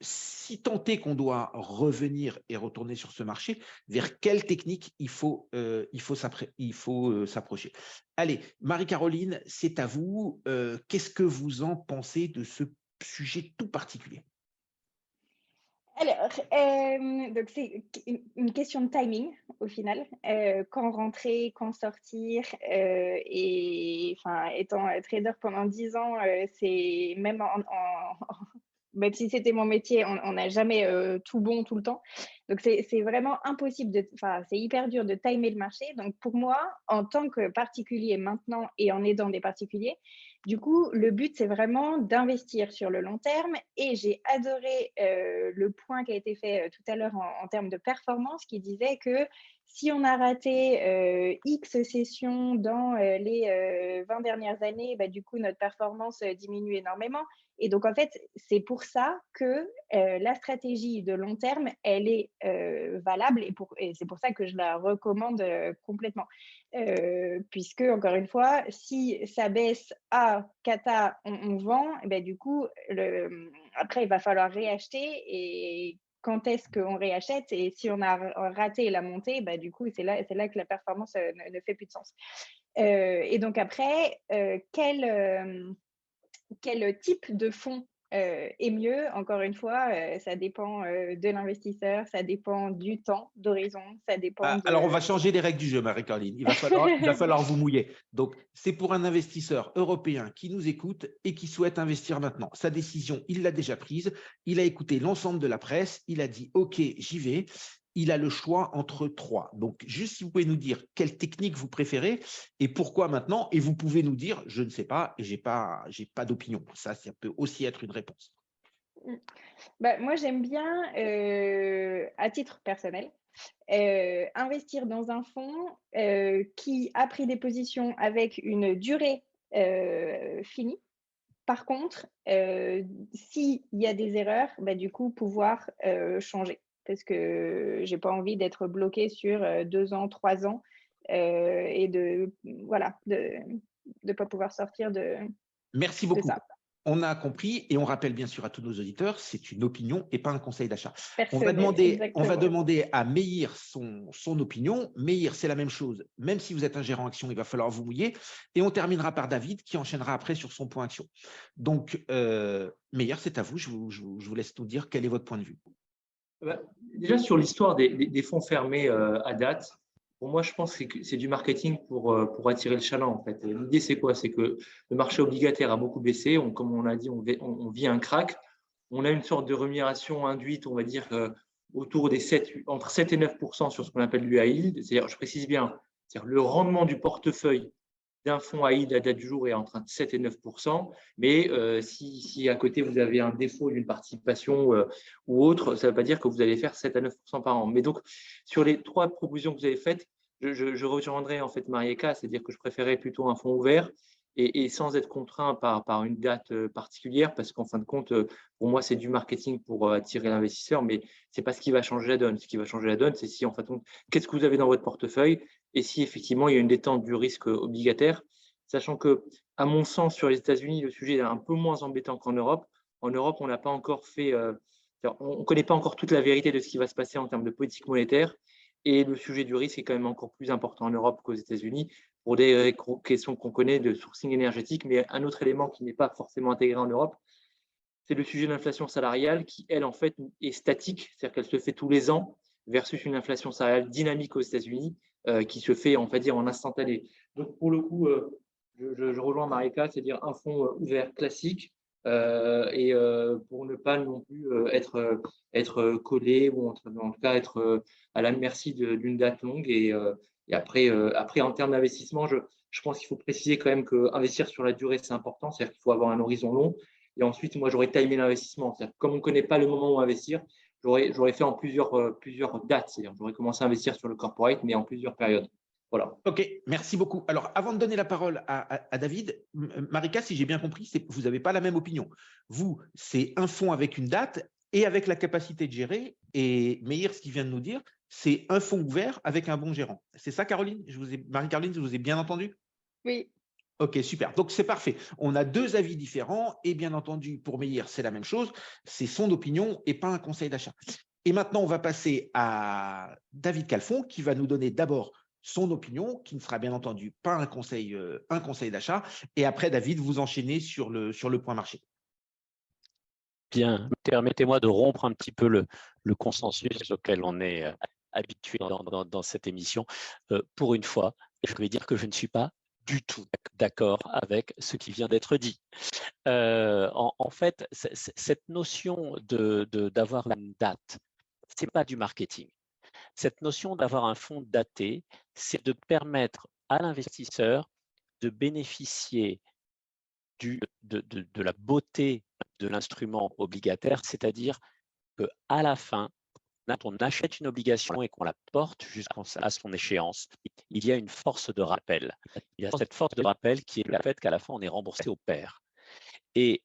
S6: si tant est qu'on doit revenir et retourner sur ce marché, vers quelle technique il faut s'approcher. Allez, Marie-Caroline, c'est à vous. Qu'est-ce que vous en pensez de ce sujet tout particulier?
S3: Alors, donc c'est une question de timing au final. Quand rentrer, quand sortir, et enfin, étant trader pendant 10 ans, c'est même même si c'était mon métier, on n'a jamais tout bon tout le temps. Donc, c'est vraiment impossible, c'est hyper dur de timer le marché. Donc, pour moi, en tant que particulier maintenant et en aidant des particuliers, du coup, le but, c'est vraiment d'investir sur le long terme. Et j'ai adoré le point qui a été fait tout à l'heure en termes de performance, qui disait que si on a raté X sessions dans les 20 dernières années, bah, du coup, notre performance diminue énormément. Et donc, en fait, c'est pour ça que la stratégie de long terme, elle est valable et c'est pour ça que je la recommande complètement. Puisque, encore une fois, si ça baisse à cata, on vend, et ben, du coup, après, il va falloir réacheter et quand est-ce qu'on réachète et si on a raté la montée, bah, du coup, c'est là que la performance ne fait plus de sens. Et donc après, quel type de fonds est mieux? Encore une fois, ça dépend de l'investisseur, ça dépend du temps d'horizon, ça dépend de…
S6: Alors, on va changer les règles du jeu, Marie-Caroline. Il va falloir vous mouiller. Donc, c'est pour un investisseur européen qui nous écoute et qui souhaite investir maintenant. Sa décision, il l'a déjà prise. Il a écouté l'ensemble de la presse. Il a dit « OK, j'y vais ». Il a le choix entre 3. Donc, juste si vous pouvez nous dire quelle technique vous préférez et pourquoi maintenant. Et vous pouvez nous dire « je ne sais pas et j'ai pas d'opinion ». Ça peut aussi être une réponse.
S3: Bah, moi, j'aime bien, à titre personnel, investir dans un fonds qui a pris des positions avec une durée finie. Par contre, s'il y a des erreurs, bah, du coup, pouvoir changer. Parce que j'ai pas envie d'être bloquée sur 2 ans, 3 ans et de pas pouvoir sortir de
S6: Merci beaucoup.
S3: ça.
S6: On a compris et on rappelle bien sûr à tous nos auditeurs, c'est une opinion et pas un conseil d'achat. On
S3: Personnel,
S6: va demander à Meir son opinion. Meir, c'est la même chose. Même si vous êtes un gérant action, il va falloir vous mouiller. Et on terminera par David qui enchaînera après sur son point action. Donc, Meir, c'est à vous. Je vous laisse nous dire quel est votre point de vue.
S5: Déjà, sur l'histoire des fonds fermés à date, pour moi, je pense que c'est du marketing pour attirer le chaland, en fait. L'idée, c'est quoi? C'est que le marché obligataire a beaucoup baissé. Comme on l'a dit, on vit un crack. On a une sorte de rémunération induite, on va dire, autour des entre 7 et 9% sur ce qu'on appelle le high yield. C'est-à-dire, je précise bien, c'est-à-dire le rendement du portefeuille d'un fonds high yield à date du jour est entre 7 et 9%. Mais si à côté, vous avez un défaut d'une participation ou autre, ça ne veut pas dire que vous allez faire 7 à 9% par an. Mais donc, sur les 3 propositions que vous avez faites, je rejoindrai en fait Marieka, c'est-à-dire que je préférais plutôt un fonds ouvert et sans être contraint par une date particulière, parce qu'en fin de compte, pour moi, c'est du marketing pour attirer l'investisseur, mais ce n'est pas ce qui va changer la donne. Ce qui va changer la donne, c'est si en fin de compte, qu'est-ce que vous avez dans votre portefeuille et si effectivement il y a une détente du risque obligataire, sachant que, à mon sens, sur les États-Unis, le sujet est un peu moins embêtant qu'en Europe. En Europe, on n'a pas encore fait, on ne connaît pas encore toute la vérité de ce qui va se passer en termes de politique monétaire. Et le sujet du risque est quand même encore plus important en Europe qu'aux États-Unis pour des questions qu'on connaît de sourcing énergétique. Mais un autre élément qui n'est pas forcément intégré en Europe, c'est le sujet de l'inflation salariale qui, elle, en fait, est statique, c'est-à-dire qu'elle se fait tous les ans versus une inflation salariale dynamique aux États-Unis qui se fait, on va dire, en instantané. Donc, pour le coup, je rejoins Marieka, c'est-à-dire un fonds ouvert classique, et pour ne pas non plus être collé ou en tout cas être à la merci d'une date longue. Et après, en termes d'investissement, je pense qu'il faut préciser quand même qu'investir sur la durée, c'est important, c'est-à-dire qu'il faut avoir un horizon long. Et ensuite, moi, j'aurais timé l'investissement. Comme on ne connaît pas le moment où investir, j'aurais fait en plusieurs dates. C'est-à-dire j'aurais commencé à investir sur le corporate, mais en plusieurs périodes. Voilà.
S6: OK, merci beaucoup. Alors, avant de donner la parole à David, Marieka, si j'ai bien compris, vous n'avez pas la même opinion. Vous, c'est un fonds avec une date et avec la capacité de gérer. Et Meir, ce qu'il vient de nous dire, c'est un fonds ouvert avec un bon gérant. C'est ça, Caroline? Marie-Caroline, je vous ai bien entendu?
S3: Oui.
S6: OK, super. Donc, c'est parfait. On a 2 avis différents et bien entendu, pour Meir, c'est la même chose. C'est son opinion et pas un conseil d'achat. Et maintenant, on va passer à David Calfon qui va nous donner d'abord son opinion, qui ne sera bien entendu pas un conseil d'achat. Et après, David, vous enchaînez sur le point marché.
S4: Bien, permettez-moi de rompre un petit peu le consensus auquel on est habitué dans cette émission. Pour une fois, je vais dire que je ne suis pas du tout d'accord avec ce qui vient d'être dit. En fait, cette notion d'avoir une date, ce n'est pas du marketing. Cette notion d'avoir un fonds daté, c'est de permettre à l'investisseur de bénéficier de la beauté de l'instrument obligataire, c'est-à-dire qu'à la fin, quand on achète une obligation et qu'on la porte jusqu'à son échéance, il y a une force de rappel. Il y a cette force de rappel qui est le fait qu'à la fin, on est remboursé au pair. Et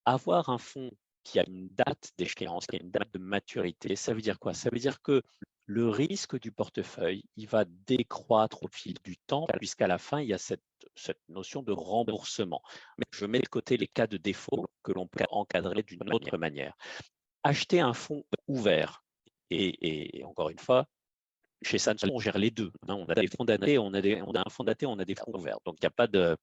S4: avoir un fonds qui a une date d'échéance, qui a une date de maturité, ça veut dire quoi? Ça veut dire que le risque du portefeuille, il va décroître au fil du temps, puisqu'à la fin, il y a cette notion de remboursement. Mais je mets de côté les cas de défaut que l'on peut encadrer d'une autre manière. Acheter un fonds ouvert, et encore une fois, chez Samsung, on gère les deux. On a des fonds datés, on a un fonds daté, on a des fonds ouverts. Donc, il n'y a pas de,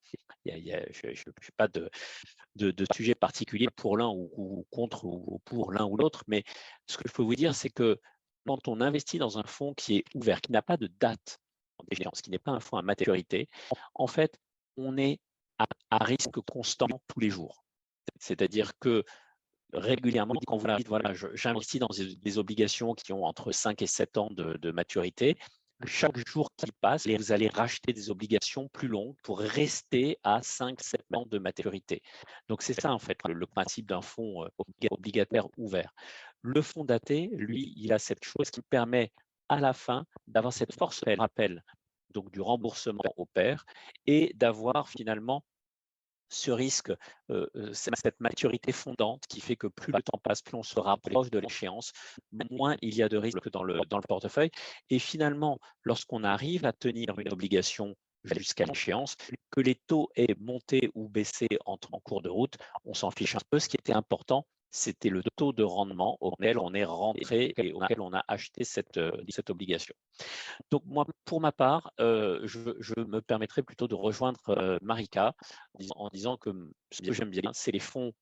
S4: je n'ai pas de sujet particulier pour l'un ou contre ou pour l'un ou l'autre. Mais ce que je peux vous dire, c'est que quand on investit dans un fonds qui est ouvert, qui n'a pas de date d'échéance, qui n'est pas un fonds à maturité, en fait, on est à risque constant tous les jours. C'est-à-dire que régulièrement, quand vous dites, voilà, j'investis dans des obligations qui ont entre 5 et 7 ans de maturité, chaque jour qui passe, vous allez racheter des obligations plus longues pour rester à 5-7 ans de maturité. Donc, c'est ça, en fait, le principe d'un fonds obligataire ouvert. Le fonds daté, lui, il a cette chose qui permet à la fin d'avoir cette force de rappel, donc du remboursement au pair, et d'avoir finalement ce risque, cette maturité fondante qui fait que plus le temps passe, plus on se rapproche de l'échéance, moins il y a de risques dans le portefeuille. Et finalement, lorsqu'on arrive à tenir une obligation jusqu'à l'échéance, que les taux aient monté ou baissé en cours de route, on s'en fiche un peu. Ce qui était important, c'était le taux de rendement auquel on est rentré et auquel on a acheté cette obligation. Donc moi, pour ma part, je me permettrai plutôt de rejoindre Marika en disant que ce que j'aime bien, c'est les fonds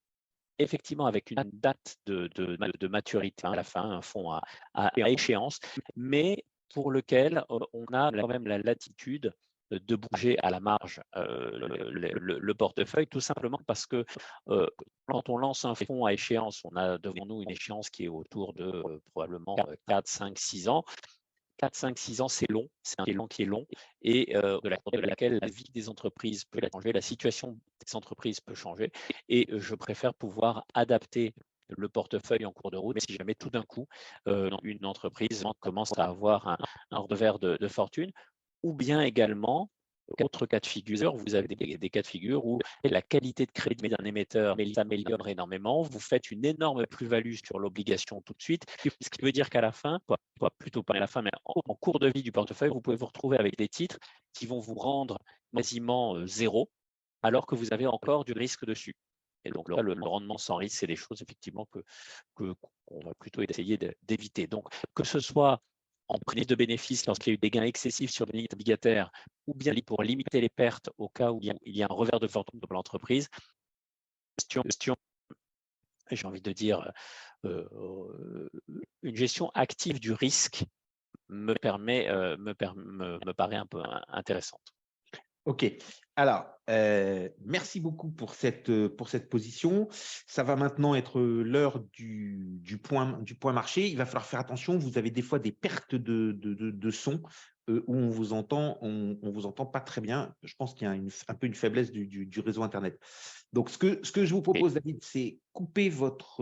S4: effectivement avec une date de maturité à la fin, un fonds à échéance, mais pour lequel on a quand même la latitude de bouger à la marge le portefeuille, tout simplement parce que quand on lance un fonds à échéance, on a devant nous une échéance qui est autour de probablement 4, 5, 6 ans. 4, 5, 6 ans, c'est long, c'est un élan qui est long et de laquelle la vie des entreprises peut changer, la situation des entreprises peut changer et je préfère pouvoir adapter le portefeuille en cours de route si jamais tout d'un coup une entreprise commence à avoir un revers de fortune ou bien également autre cas de figure, vous avez des cas de figure où la qualité de crédit d'un émetteur s'améliore énormément, vous faites une énorme plus-value sur l'obligation tout de suite, ce qui veut dire qu'à la fin, plutôt pas à la fin, mais en cours de vie du portefeuille, vous pouvez vous retrouver avec des titres qui vont vous rendre quasiment zéro, alors que vous avez encore du risque dessus. Et donc là, le rendement sans risque, c'est des choses effectivement qu'on va plutôt essayer d'éviter. Donc que ce soit en prise de bénéfices lorsqu'il y a eu des gains excessifs sur les lignes obligataires, ou bien pour limiter les pertes au cas où il y a un revers de fortune pour l'entreprise. Gestion, j'ai envie de dire, une gestion active du risque me paraît un peu intéressante.
S6: OK. Alors, merci beaucoup pour cette position. Ça va maintenant être l'heure du point marché. Il va falloir faire attention. Vous avez des fois des pertes de son où on vous entend pas très bien. Je pense qu'il y a un peu une faiblesse du réseau Internet. Donc, ce que je vous propose, David, c'est couper votre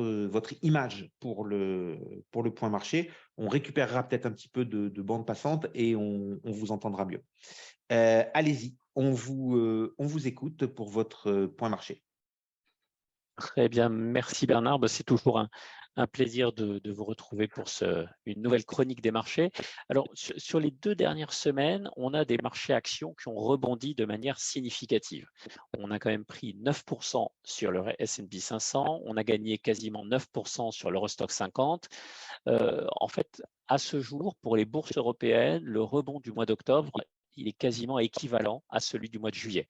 S6: image pour le point marché. On récupérera peut-être un petit peu de bande passante et on vous entendra mieux. Allez-y, on vous écoute pour votre point marché.
S4: Très bien, merci Bernard. C'est toujours un plaisir de vous retrouver pour une nouvelle chronique des marchés. Alors, sur les 2 dernières semaines, on a des marchés actions qui ont rebondi de manière significative. On a quand même pris 9% sur le S&P 500, on a gagné quasiment 9% sur l'Eurostoxx 50. En fait, à ce jour, pour les bourses européennes, le rebond du mois d'octobre, il est quasiment équivalent à celui du mois de juillet.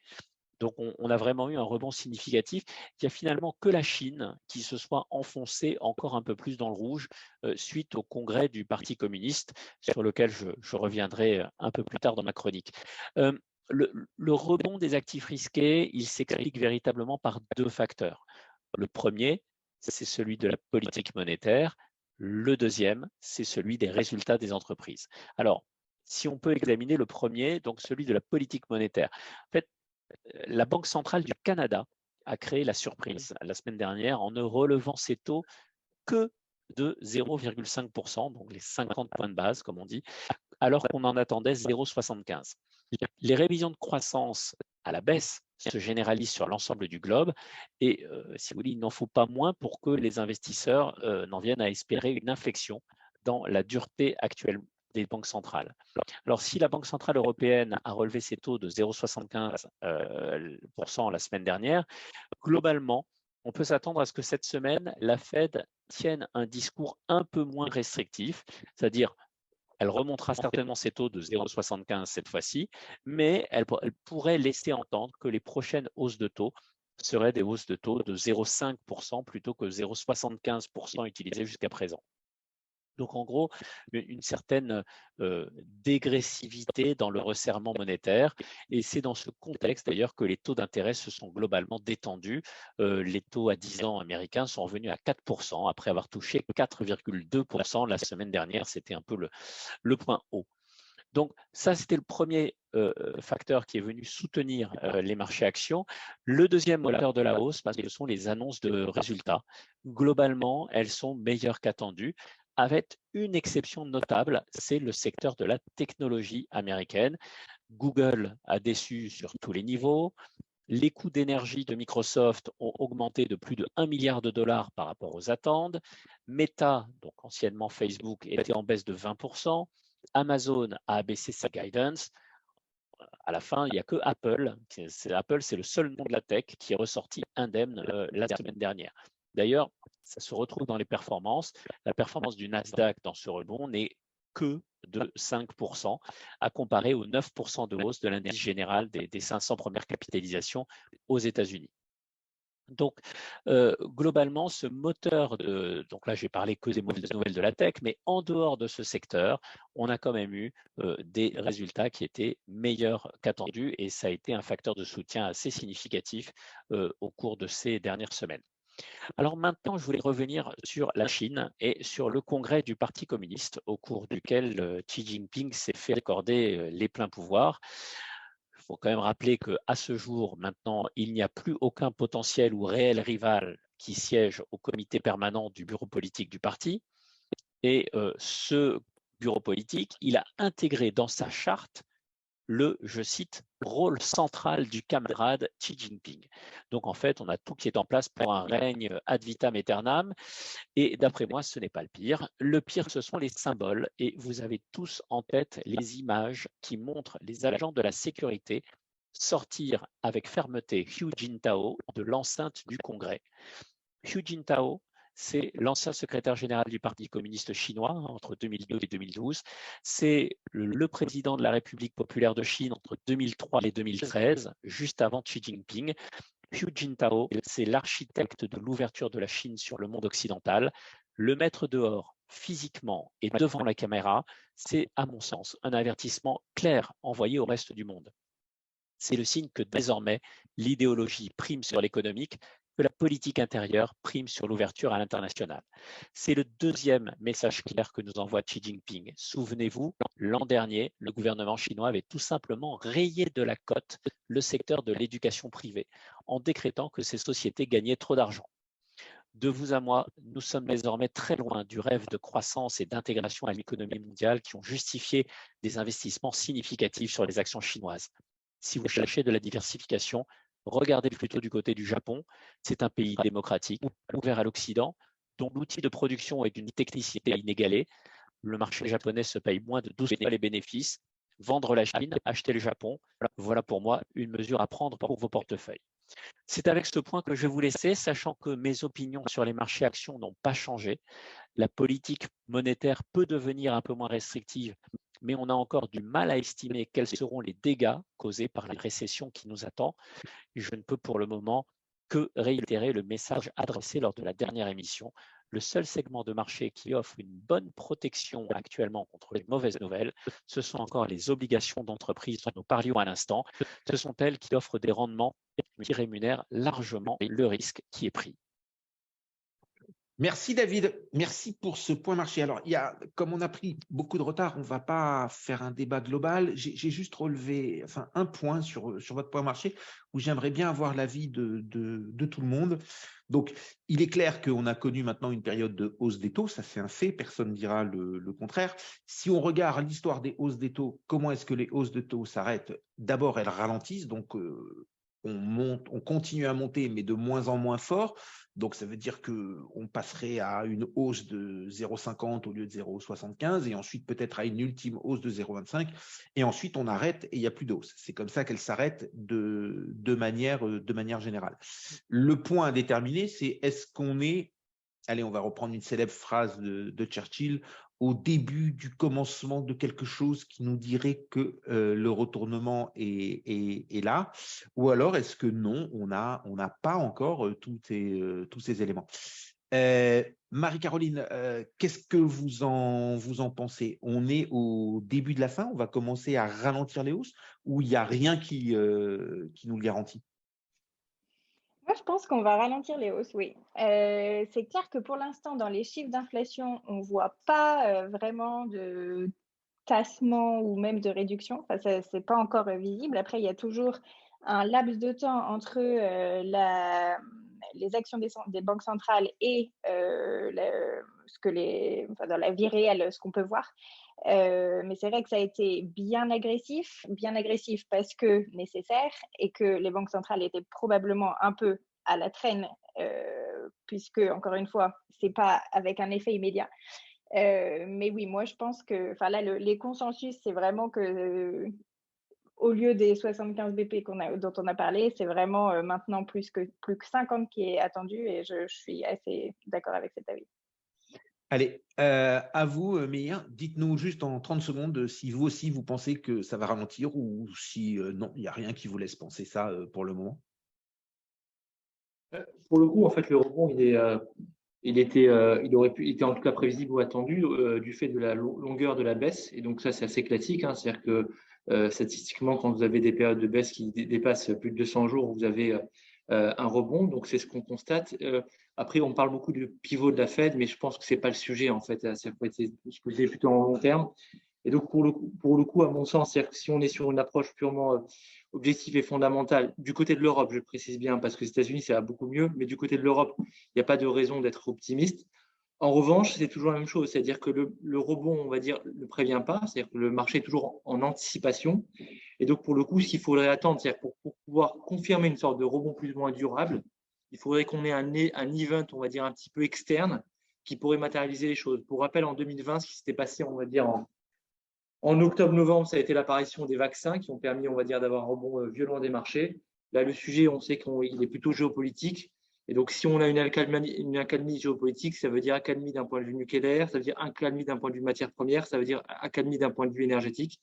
S4: Donc, on a vraiment eu un rebond significatif. Il n'y a finalement que la Chine qui se soit enfoncée encore un peu plus dans le rouge suite au congrès du Parti communiste, sur lequel je reviendrai un peu plus tard dans ma chronique. le rebond des actifs risqués, il s'explique véritablement par deux facteurs. Le premier, c'est celui de la politique monétaire. Le deuxième, c'est celui des résultats des entreprises. Alors, si on peut examiner le premier, donc celui de la politique monétaire. En fait, la Banque centrale du Canada a créé la surprise la semaine dernière en ne relevant ses taux que de 0,5%, donc les 50 points de base, comme on dit, alors qu'on en attendait 0,75. Les révisions de croissance à la baisse se généralisent sur l'ensemble du globe et, si vous voulez, il n'en faut pas moins pour que les investisseurs n'en viennent à espérer une inflexion dans la dureté actuelle des banques centrales. Alors, si la Banque centrale européenne a relevé ses taux de 0,75% la semaine dernière, globalement, on peut s'attendre à ce que cette semaine, la Fed tienne un discours un peu moins restrictif, c'est-à-dire elle remontera certainement ses taux de 0,75 cette fois-ci, mais elle pourrait laisser entendre que les prochaines hausses de taux seraient des hausses de taux de 0,5% plutôt que 0,75% utilisés jusqu'à présent. Donc, en gros, une certaine dégressivité dans le resserrement monétaire. Et c'est dans ce contexte, d'ailleurs, que les taux d'intérêt se sont globalement détendus. Les taux à 10 ans américains sont revenus à 4% après avoir touché 4,2% la semaine dernière. C'était un peu le point haut. Donc, ça, c'était le premier facteur qui est venu soutenir les marchés actions. Le deuxième moteur de la hausse, ce sont les annonces de résultats. Globalement, elles sont meilleures qu'attendues, avec une exception notable, c'est le secteur de la technologie américaine. Google a déçu sur tous les niveaux. Les coûts d'énergie de Microsoft ont augmenté de plus de 1 milliard de dollars par rapport aux attentes. Meta, donc anciennement Facebook, était en baisse de 20%. Amazon a abaissé sa guidance. À la fin, il n'y a que Apple. Apple, c'est le seul nom de la tech qui est ressorti indemne la semaine dernière. D'ailleurs, ça se retrouve dans les performances. La performance du Nasdaq dans ce rebond n'est que de 5%, à comparer aux 9% de hausse de l'indice général des 500 premières capitalisations aux États-Unis. Donc, globalement, ce moteur, donc là, j'ai parlé que des mauvaises nouvelles de la tech, mais en dehors de ce secteur, on a quand même eu des résultats qui étaient meilleurs qu'attendus et ça a été un facteur de soutien assez significatif au cours de ces dernières semaines. Alors maintenant, je voulais revenir sur la Chine et sur le congrès du Parti communiste au cours duquel Xi Jinping s'est fait accorder les pleins pouvoirs. Il faut quand même rappeler qu'à ce jour, maintenant, il n'y a plus aucun potentiel ou réel rival qui siège au comité permanent du bureau politique du parti. Et ce bureau politique, il a intégré dans sa charte le, je cite, rôle central du camarade Xi Jinping. Donc en fait, on a tout qui est en place pour un règne ad vitam aeternam. Et d'après moi, ce n'est pas le pire. Le pire, ce sont les symboles. Et vous avez tous en tête les images qui montrent les agents de la sécurité sortir avec fermeté Hu Jintao de l'enceinte du Congrès. Hu Jintao, c'est l'ancien secrétaire général du Parti communiste chinois entre 2002 et 2012. C'est le président de la République populaire de Chine entre 2003 et 2013, juste avant Xi Jinping. Hu Jintao, c'est l'architecte de l'ouverture de la Chine sur le monde occidental. Le mettre dehors physiquement et devant la caméra, c'est, à mon sens, un avertissement clair envoyé au reste du monde. C'est le signe que désormais, l'idéologie prime sur l'économique, que la politique intérieure prime sur l'ouverture à l'international. C'est le deuxième message clair que nous envoie Xi Jinping. Souvenez-vous, l'an dernier, le gouvernement chinois avait tout simplement rayé de la cote le secteur de l'éducation privée en décrétant que ces sociétés gagnaient trop d'argent. De vous à moi, nous sommes désormais très loin du rêve de croissance et d'intégration à l'économie mondiale qui ont justifié des investissements significatifs sur les actions chinoises. Si vous cherchez de la diversification, regardez plutôt du côté du Japon. C'est un pays démocratique, ouvert à l'Occident, dont l'outil de production est d'une technicité inégalée. Le marché japonais se paye moins de 12 fois les bénéfices. Vendre la Chine, acheter le Japon, voilà pour moi une mesure à prendre pour vos portefeuilles. C'est avec ce point que je vais vous laisser, sachant que mes opinions sur les marchés actions n'ont pas changé. La politique monétaire peut devenir un peu moins restrictive, mais on a encore du mal à estimer quels seront les dégâts causés par la récession qui nous attend. Je ne peux pour le moment que réitérer le message adressé lors de la dernière émission. Le seul segment de marché qui offre une bonne protection actuellement contre les mauvaises nouvelles, ce sont encore les obligations d'entreprise dont nous parlions à l'instant. Ce sont elles qui offrent des rendements qui rémunèrent largement le risque qui est pris.
S6: Merci David, merci pour ce point marché. Alors, comme on a pris beaucoup de retard, on ne va pas faire un débat global. J'ai juste relevé un point sur votre point marché où j'aimerais bien avoir l'avis de tout le monde. Donc, il est clair qu'on a connu maintenant une période de hausse des taux, ça c'est un fait, personne ne dira le contraire. Si on regarde l'histoire des hausses des taux, comment est-ce que les hausses de taux s'arrêtent? D'abord, elles ralentissent, donc on continue à monter, mais de moins en moins fort. Donc, ça veut dire qu'on passerait à une hausse de 0,50 au lieu de 0,75 et ensuite peut-être à une ultime hausse de 0,25 et ensuite on arrête et il n'y a plus d'hausse. C'est comme ça qu'elle s'arrête de manière générale. Le point à déterminer, c'est est-ce qu'on est, allez, on va reprendre une célèbre phrase de Churchill, au début du commencement de quelque chose qui nous dirait que le retournement est là, ou alors est-ce que non, on n'a pas encore tous ces éléments. Marie-Caroline, qu'est-ce que vous en pensez? On est au début de la fin, on va commencer à ralentir les hausses, ou il n'y a rien qui nous le garantit?
S3: Moi, je pense qu'on va ralentir les hausses, oui. C'est clair que pour l'instant, dans les chiffres d'inflation, on ne voit pas vraiment de tassement ou même de réduction. Enfin, ce n'est pas encore visible. Après, il y a toujours un laps de temps entre les actions des banques centrales et dans la vie réelle, ce qu'on peut voir. Mais c'est vrai que ça a été bien agressif parce que nécessaire et que les banques centrales étaient probablement un peu à la traîne, puisque, encore une fois, ce n'est pas avec un effet immédiat. Mais oui, moi, je pense que là, les consensus, c'est vraiment que au lieu des 75 BP dont on a parlé, c'est vraiment maintenant plus que 50 qui est attendu et je suis assez d'accord avec cet avis.
S6: Allez, à vous, Meir, dites-nous juste en 30 secondes si vous aussi, vous pensez que ça va ralentir ou si non, il n'y a rien qui vous laisse penser ça pour le moment.
S5: Pour le coup, en fait, le rebond, il était en tout cas prévisible ou attendu du fait de la longueur de la baisse. Et donc ça, c'est assez classique. C'est-à-dire que statistiquement, quand vous avez des périodes de baisse qui dépassent plus de 200 jours, vous avez un rebond. Donc c'est ce qu'on constate. Après, on parle beaucoup du pivot de la Fed, mais je pense que c'est pas le sujet en fait. Ça peut être exposé plutôt en long terme. Et donc pour le coup, à mon sens, c'est-à-dire que si on est sur une approche purement objective et fondamentale, du côté de l'Europe, je précise bien, parce que les États-Unis, ça va beaucoup mieux, mais du côté de l'Europe, il n'y a pas de raison d'être optimiste. En revanche, c'est toujours la même chose, c'est-à-dire que le rebond, on va dire, ne prévient pas, c'est-à-dire que le marché est toujours en anticipation. Et donc, pour le coup, ce qu'il faudrait attendre, c'est-à-dire pour pouvoir confirmer une sorte de rebond plus ou moins durable, il faudrait qu'on ait un event, on va dire, un petit peu externe qui pourrait matérialiser les choses. Pour rappel, en 2020, ce qui s'était passé, on va dire, en octobre-novembre, ça a été l'apparition des vaccins qui ont permis, on va dire, d'avoir un rebond violent des marchés. Là, le sujet, on sait qu'il est plutôt géopolitique. Et donc, si on a une accalmie géopolitique, ça veut dire accalmie d'un point de vue nucléaire, ça veut dire accalmie d'un point de vue matière première, ça veut dire accalmie d'un point de vue énergétique.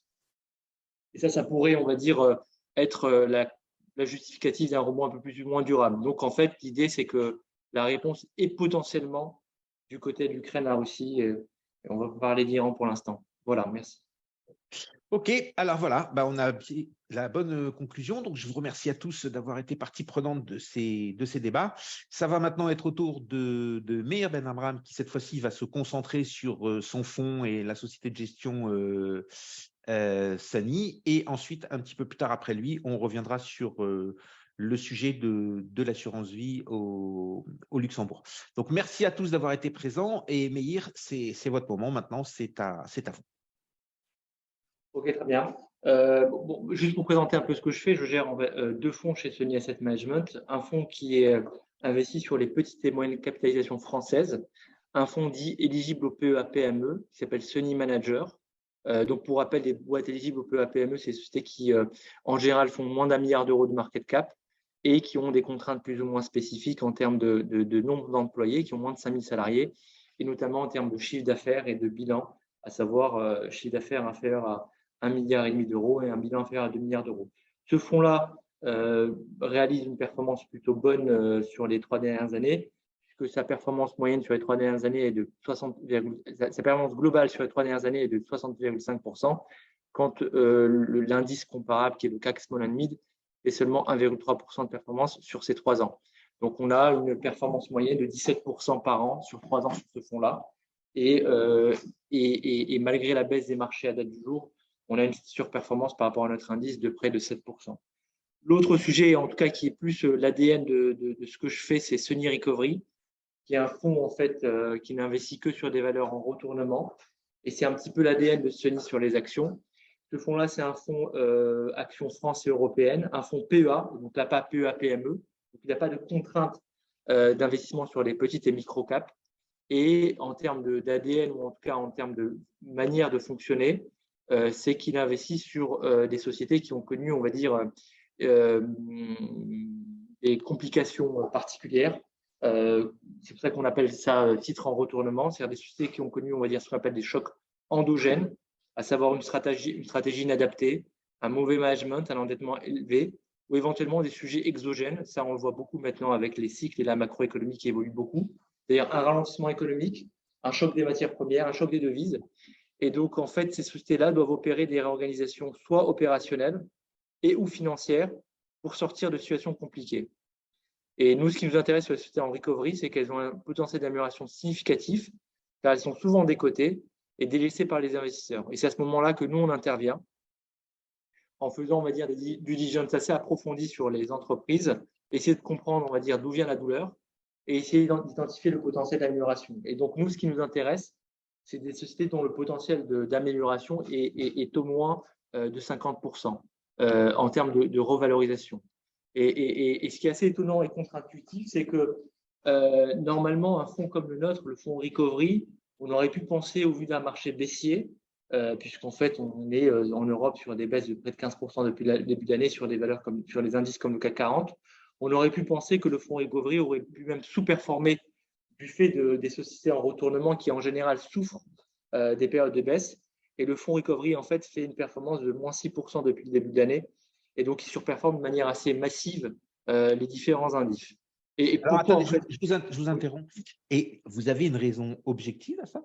S5: Et ça pourrait, on va dire, être la justificative d'un rebond un peu plus ou moins durable. Donc, en fait, l'idée, c'est que la réponse est potentiellement du côté de l'Ukraine, la Russie. Et on va parler d'Iran pour l'instant. Voilà, merci.
S6: Ok, alors voilà, on a la bonne conclusion. Donc, je vous remercie à tous d'avoir été partie prenante de ces débats. Ça va maintenant être au tour de Meir Ben Amram, qui cette fois-ci va se concentrer sur son fonds et la société de gestion Sani. Et ensuite, un petit peu plus tard après lui, on reviendra sur le sujet de l'assurance vie au Luxembourg. Donc, merci à tous d'avoir été présents. Et Meir, c'est votre moment maintenant, c'est à vous.
S5: Ok, très bien. Juste pour présenter un peu ce que je fais, je gère deux fonds chez Sony Asset Management. Un fonds qui est investi sur les petites et moyennes capitalisations françaises. Un fonds dit éligible au PEA-PME qui s'appelle Sony Manager. Donc, pour rappel, les boîtes éligibles au PEA-PME, c'est des sociétés qui, en général, font moins d'1 milliard d'euros de market cap et qui ont des contraintes plus ou moins spécifiques en termes de nombre d'employés, qui ont moins de 5000 salariés, et notamment en termes de chiffre d'affaires et de bilan, à savoir chiffre d'affaires inférieur à 1,5 milliard d'euros et un bilan inférieur à 2 milliards d'euros. Ce fonds-là réalise une performance plutôt bonne sur les 3 dernières années, puisque sa performance moyenne sur les 3 dernières années est de 60, sa performance globale sur les 3 dernières années est de 60,5%, quand l'indice comparable, qui est le CAC Small and Mid, est seulement 1,3% de performance sur ces 3 ans. Donc, on a une performance moyenne de 17% par an sur 3 ans sur ce fonds-là. Et malgré la baisse des marchés à date du jour, on a une surperformance par rapport à notre indice de près de 7%. L'autre sujet, en tout cas, qui est plus l'ADN de ce que je fais, c'est Sunny Recovery, qui est un fonds en fait qui n'investit que sur des valeurs en retournement. Et c'est un petit peu l'ADN de Sunny sur les actions. Ce fonds-là, c'est un fonds actions France et européenne, un fonds PEA, donc là, pas PEA-PME. Donc, il n'y a pas de contrainte d'investissement sur les petites et micro-caps. Et en termes d'ADN, ou en tout cas en termes de manière de fonctionner, c'est qu'il investit sur des sociétés qui ont connu, on va dire, des complications particulières. C'est pour ça qu'on appelle ça titre en retournement, c'est-à-dire des sociétés qui ont connu, on va dire, ce qu'on appelle des chocs endogènes, à savoir une stratégie inadaptée, un mauvais management, un endettement élevé, ou éventuellement des sujets exogènes. Ça, on le voit beaucoup maintenant avec les cycles et la macroéconomie qui évolue beaucoup. C'est-à-dire un ralentissement économique, un choc des matières premières, un choc des devises. Et donc, en fait, ces sociétés-là doivent opérer des réorganisations soit opérationnelles et ou financières pour sortir de situations compliquées. Et nous, ce qui nous intéresse sur les sociétés en recovery, c'est qu'elles ont un potentiel d'amélioration significatif, car elles sont souvent décotées et délaissées par les investisseurs. Et c'est à ce moment-là que nous, on intervient en faisant, on va dire, du diligence assez approfondi sur les entreprises, essayer de comprendre, on va dire, d'où vient la douleur et essayer d'identifier le potentiel d'amélioration. Et donc, nous, ce qui nous intéresse, c'est des sociétés dont le potentiel d'amélioration est au moins de 50% en termes de revalorisation. Et ce qui est assez étonnant et contre-intuitif, c'est que normalement, un fonds comme le nôtre, le fonds Recovery, on aurait pu penser au vu d'un marché baissier, puisqu'en fait, on est en Europe sur des baisses de près de 15% depuis le début d'année sur des valeurs comme sur les indices comme le CAC 40. On aurait pu penser que le fonds Recovery aurait pu même sous-performer du fait des sociétés en retournement qui, en général, souffrent des périodes de baisse. Et le fonds Recovery, en fait, fait une performance de moins 6% depuis le début d'année. Et donc, il surperforme de manière assez massive les différents indices.
S6: Alors, attendez, je vous interromps. Et vous avez une raison objective à ça?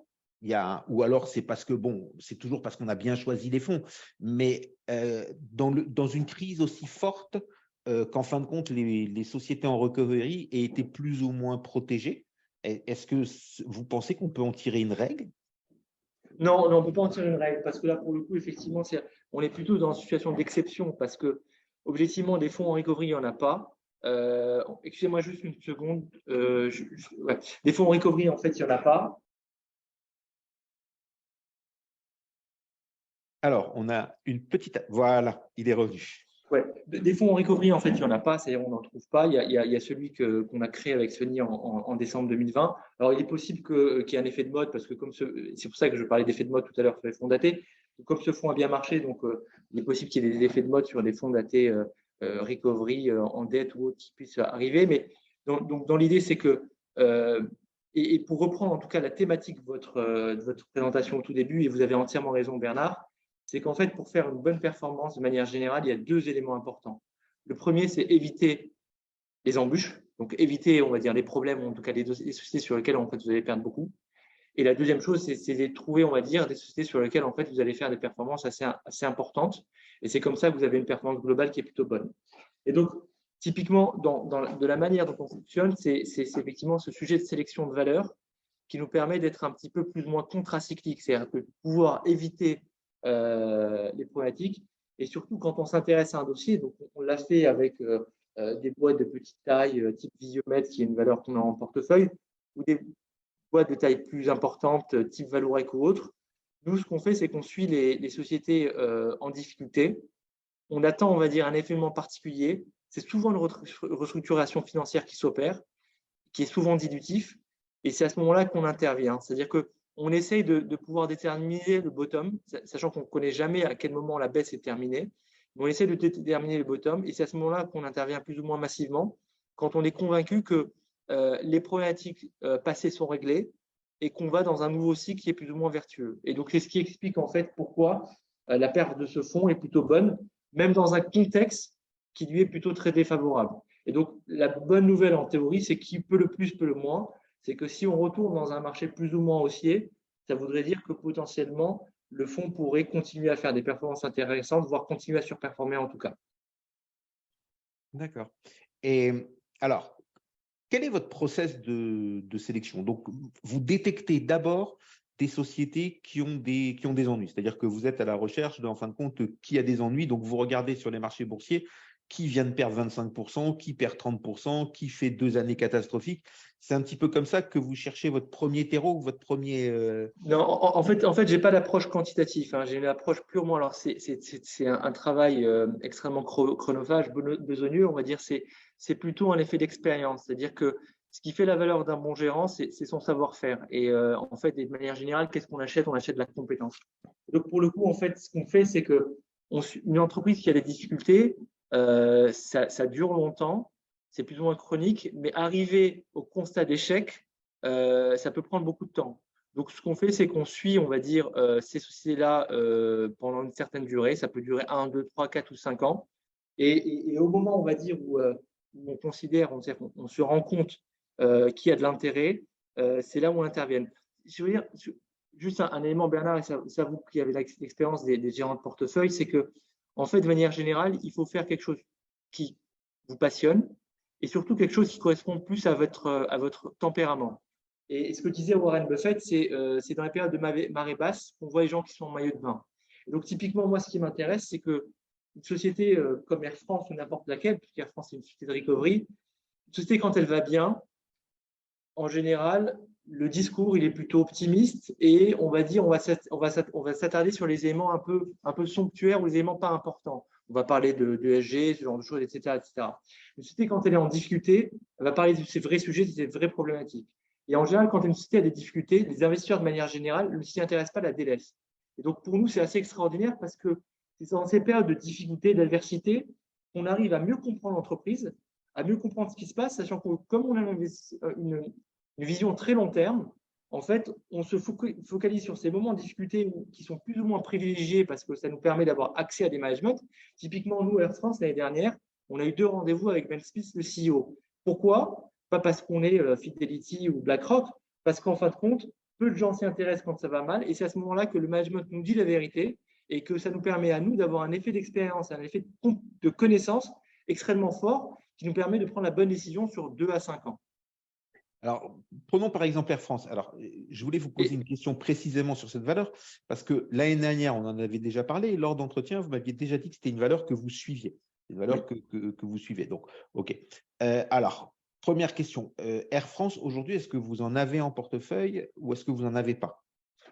S6: Ou alors c'est parce que, bon, c'est toujours parce qu'on a bien choisi les fonds, mais dans une crise aussi forte, qu'en fin de compte, les sociétés en recovery aient été plus ou moins protégées, est-ce que vous pensez qu'on peut en tirer une règle?
S5: Non, on ne peut pas en tirer une règle, parce que là, pour le coup, effectivement, on est plutôt dans une situation d'exception, parce que, objectivement, des fonds en recovery, il n'y en a pas. Excusez-moi juste une seconde. Ouais. Des fonds en recovery, en fait, il n'y en a pas.
S6: Alors, on a une petite… Voilà, il est revenu.
S5: Ouais. Des fonds en recovery, en fait, il n'y en a pas, c'est-à-dire on n'en trouve pas. Il y a celui qu'on a créé avec Sunny en décembre 2020. Alors, il est possible qu'il y ait un effet de mode, parce que c'est pour ça que je parlais d'effet de mode tout à l'heure sur les fonds datés. Comme ce fonds a bien marché, donc il est possible qu'il y ait des effets de mode sur des fonds datés recovery en dette ou autre qui puissent arriver. Mais donc dans l'idée, c'est que, et pour reprendre en tout cas la thématique de votre présentation au tout début, et vous avez entièrement raison, Bernard, c'est qu'en fait, pour faire une bonne performance de manière générale, il y a 2 éléments importants. Le premier, c'est éviter les embûches, donc éviter, on va dire, les problèmes, ou en tout cas les sociétés sur lesquelles en fait, vous allez perdre beaucoup. Et la deuxième chose, c'est de trouver, on va dire, des sociétés sur lesquelles en fait, vous allez faire des performances assez importantes. Et c'est comme ça que vous avez une performance globale qui est plutôt bonne. Et donc, typiquement, de la manière dont on fonctionne, c'est effectivement ce sujet de sélection de valeur qui nous permet d'être un petit peu plus ou moins contracyclique, c'est-à-dire de pouvoir éviter les problématiques. Et surtout, quand on s'intéresse à un dossier, donc on l'a fait avec des boîtes de petite taille, type Visiomet, qui est une valeur qu'on a en portefeuille, ou des boîtes de taille plus importante, type Valorec ou autre. Nous, ce qu'on fait, c'est qu'on suit les sociétés en difficulté. On attend, on va dire, un événement particulier. C'est souvent une restructuration financière qui s'opère, qui est souvent dilutif. Et c'est à ce moment-là qu'on intervient. C'est-à-dire qu'on essaye de pouvoir déterminer le bottom, sachant qu'on ne connaît jamais à quel moment la baisse est terminée. Mais on essaie de déterminer le bottom. Et c'est à ce moment-là qu'on intervient plus ou moins massivement, quand on est convaincu que les problématiques passées sont réglées et qu'on va dans un nouveau cycle qui est plus ou moins vertueux. Et donc, c'est ce qui explique en fait pourquoi la perte de ce fonds est plutôt bonne, même dans un contexte qui lui est plutôt très défavorable. Et donc, la bonne nouvelle en théorie, c'est qui peut le plus, peut le moins. C'est que si on retourne dans un marché plus ou moins haussier, ça voudrait dire que potentiellement, le fonds pourrait continuer à faire des performances intéressantes, voire continuer à surperformer en tout cas.
S6: D'accord. Et alors, quel est votre process de sélection? Donc, vous détectez d'abord des sociétés qui ont des ennuis. C'est-à-dire que vous êtes à la recherche, en fin de compte, qui a des ennuis. Donc, vous regardez sur les marchés boursiers qui vient de perdre 25%, qui perd 30%, qui fait 2 années catastrophiques. C'est un petit peu comme ça que vous cherchez votre premier terreau, votre premier…
S5: Non, en fait, je n'ai pas d'approche quantitative. Hein. J'ai une approche purement… Alors, c'est un travail extrêmement chronophage, besogneux, on va dire. C'est plutôt un effet d'expérience. C'est-à-dire que ce qui fait la valeur d'un bon gérant, c'est son savoir-faire. Et en fait, de manière générale, qu'est-ce qu'on achète? On achète de la compétence. Donc, pour le coup, en fait, ce qu'on fait, c'est qu'une entreprise qui a des difficultés, ça dure longtemps, c'est plus ou moins chronique, mais arriver au constat d'échec, ça peut prendre beaucoup de temps. Donc, ce qu'on fait, c'est qu'on suit, on va dire, ces sociétés-là pendant une certaine durée. Ça peut durer 1, 2, 3, 4 ou 5 ans. Et au moment, on va dire, où on considère, on se rend compte qu'il y a de l'intérêt, c'est là où on intervient. Je veux dire, juste un élément, Bernard, et ça vous qui avez l'expérience des gérants de portefeuille, c'est que, en fait, de manière générale, il faut faire quelque chose qui vous passionne et surtout quelque chose qui correspond plus à votre tempérament. Et ce que disait Warren Buffett, c'est dans les périodes de marée basse qu'on voit les gens qui sont en maillot de bain. Et donc, typiquement, moi, ce qui m'intéresse, c'est qu'une société comme Air France ou n'importe laquelle, puisque Air France, c'est une société de recovery, une société, quand elle va bien, en général, le discours, il est plutôt optimiste et on va dire, on va s'attarder sur les éléments un peu somptuaires ou les éléments pas importants. On va parler de ESG, ce genre de choses, etc., etc. Une société, quand elle est en difficulté, elle va parler de ces vrais sujets, de ces vraies problématiques. Et en général, quand une société a des difficultés, les investisseurs, de manière générale, ne s'y intéressent pas, la délaissent. Et donc, pour nous, c'est assez extraordinaire parce que c'est dans ces périodes de difficulté, d'adversité, qu'on arrive à mieux comprendre l'entreprise, à mieux comprendre ce qui se passe, sachant que comme on a une vision très long terme, en fait, on se focalise sur ces moments de difficulté qui sont plus ou moins privilégiés parce que ça nous permet d'avoir accès à des managements. Typiquement, nous, Air France, l'année dernière, on a eu 2 rendez-vous avec Ben Smith, le CEO. Pourquoi? Pas parce qu'on est Fidelity ou BlackRock, parce qu'en fin de compte, peu de gens s'y intéressent quand ça va mal et c'est à ce moment-là que le management nous dit la vérité et que ça nous permet à nous d'avoir un effet d'expérience, un effet de connaissance extrêmement fort qui nous permet de prendre la bonne décision sur 2 à 5 ans.
S6: Alors, prenons par exemple Air France. Alors, je voulais vous poser une question précisément sur cette valeur parce que l'année dernière, on en avait déjà parlé. Lors d'entretien, vous m'aviez déjà dit que c'était une valeur que vous suiviez. Une valeur que vous suivez. Donc, OK. Alors, première question. Air France, aujourd'hui, est-ce que vous en avez en portefeuille ou est-ce que vous n'en avez pas?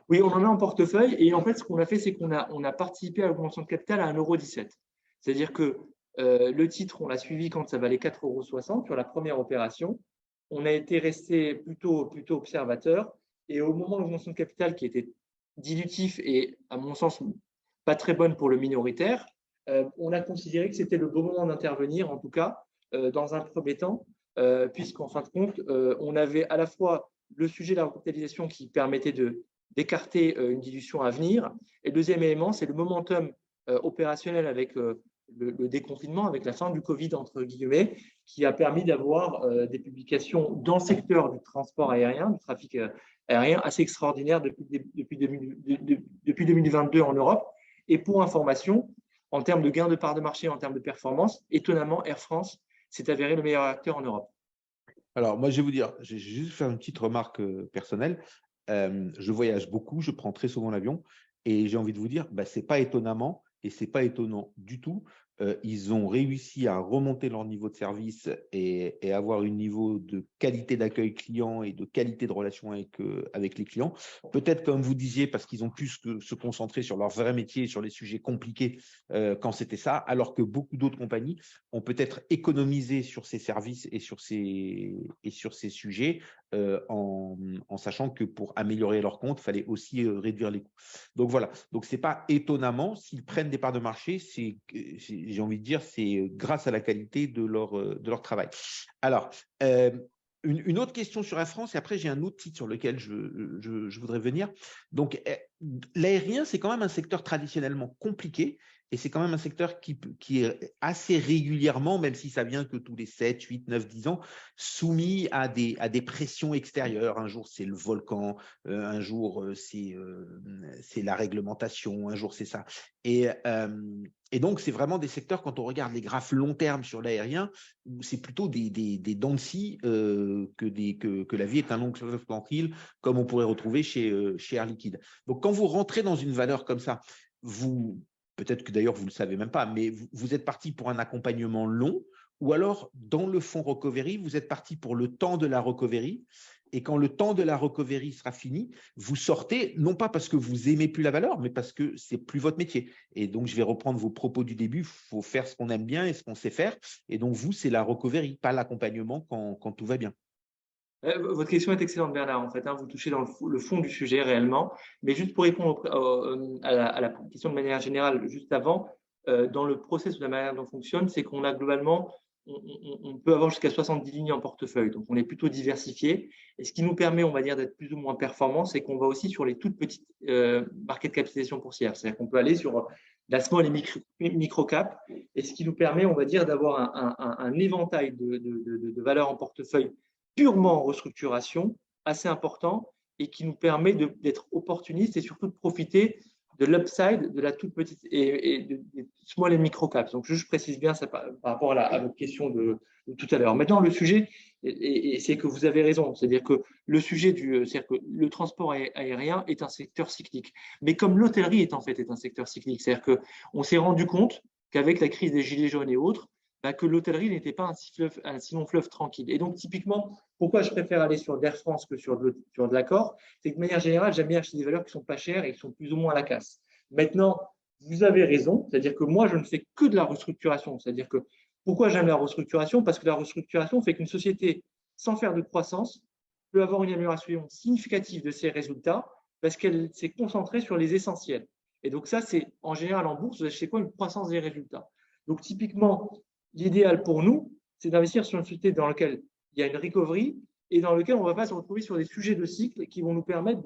S5: Oui, on en a en portefeuille. Et en fait, ce qu'on a fait, c'est qu'on a participé à l'augmentation de capital à 1,17 €. C'est-à-dire que le titre, on l'a suivi quand ça valait 4,60 € sur la première opération. On a été resté plutôt observateur et au moment de l'augmentation de capital qui était dilutif et à mon sens pas très bonne pour le minoritaire, on a considéré que c'était le bon moment d'intervenir, en tout cas dans un premier temps, puisqu'en fin de compte, on avait à la fois le sujet de la recapitalisation qui permettait d'écarter une dilution à venir et le deuxième élément, c'est le momentum opérationnel avec le déconfinement, avec la fin du Covid, entre guillemets, qui a permis d'avoir des publications dans le secteur du transport aérien, du trafic aérien, assez extraordinaires depuis 2022 en Europe. Et pour information, en termes de gains de part de marché, en termes de performance, étonnamment, Air France s'est avéré le meilleur acteur en Europe.
S6: Alors, moi, je vais vous dire, je vais juste faire une petite remarque personnelle. Je voyage beaucoup, je prends très souvent l'avion et j'ai envie de vous dire, ce n'est pas étonnamment et ce n'est pas étonnant du tout. Ils ont réussi à remonter leur niveau de service et avoir un niveau de qualité d'accueil client et de qualité de relation avec les clients. Peut-être, comme vous disiez, parce qu'ils ont pu se concentrer sur leur vrai métier, sur les sujets compliqués quand c'était ça, alors que beaucoup d'autres compagnies ont peut-être économisé sur ces services et sur ces sujets en sachant que pour améliorer leur compte, il fallait aussi réduire les coûts. Donc voilà, donc ce n'est pas étonnamment s'ils prennent des parts de marché, j'ai envie de dire, c'est grâce à la qualité de leur travail. Alors, une autre question sur Air France, et après j'ai un autre titre sur lequel je voudrais venir. Donc, l'aérien, c'est quand même un secteur traditionnellement compliqué et c'est quand même un secteur qui est assez régulièrement, même si ça vient que tous les 7, 8, 9, 10 ans, soumis à des pressions extérieures. Un jour, c'est le volcan, un jour, c'est la réglementation, un jour, c'est ça. Et donc, c'est vraiment des secteurs, quand on regarde les graphes long terme sur l'aérien, c'est plutôt des dents de scie que la vie est un long fleuve tranquille, comme on pourrait retrouver chez Air Liquide. Donc, quand vous rentrez dans une valeur comme ça, peut-être que d'ailleurs, vous ne le savez même pas, mais vous êtes parti pour un accompagnement long, ou alors, dans le fonds recovery, vous êtes parti pour le temps de la recovery. Et quand le temps de la recovery sera fini, vous sortez, non pas parce que vous aimez plus la valeur, mais parce que c'est plus votre métier. Et donc, je vais reprendre vos propos du début. Il faut faire ce qu'on aime bien et ce qu'on sait faire. Et donc, vous, c'est la recovery, pas l'accompagnement quand tout va bien.
S5: Votre question est excellente, Bernard. En fait, vous touchez dans le fond du sujet réellement. Mais juste pour répondre à la question de manière générale, juste avant, dans le process de la manière dont on fonctionne, c'est qu'on a globalement, on peut avoir jusqu'à 70 lignes en portefeuille. Donc, on est plutôt diversifié. Et ce qui nous permet, on va dire, d'être plus ou moins performant, c'est qu'on va aussi sur les toutes petites marquées de capitalisation boursière. C'est-à-dire qu'on peut aller sur la small et micro-cap. Et ce qui nous permet, on va dire, d'avoir un éventail de valeurs en portefeuille purement en restructuration, assez important, et qui nous permet d'être opportuniste et surtout de profiter de l'upside de la toute petite et des small et micro caps. Donc, je précise bien ça par rapport à votre question de tout à l'heure. Maintenant, le sujet, et c'est que vous avez raison, c'est-à-dire que le sujet c'est-à-dire que le transport aérien est un secteur cyclique. Mais comme l'hôtellerie est un secteur cyclique, c'est-à-dire qu'on s'est rendu compte qu'avec la crise des gilets jaunes et autres, que l'hôtellerie n'était pas un si long fleuve tranquille. Et donc, typiquement, pourquoi je préfère aller sur d'Air France que sur de l'Accor, c'est que de manière générale, j'aime bien acheter des valeurs qui sont pas chères et qui sont plus ou moins à la casse. Maintenant, vous avez raison, c'est-à-dire que moi, je ne fais que de la restructuration. C'est-à-dire que pourquoi j'aime la restructuration? Parce que la restructuration fait qu'une société, sans faire de croissance, peut avoir une amélioration significative de ses résultats parce qu'elle s'est concentrée sur les essentiels. Et donc, ça, c'est en général en bourse, vous achetez quoi? Une croissance des résultats. Donc, typiquement, l'idéal pour nous, c'est d'investir sur une société dans laquelle il y a une recovery et dans laquelle on ne va pas se retrouver sur des sujets de cycle qui vont nous permettre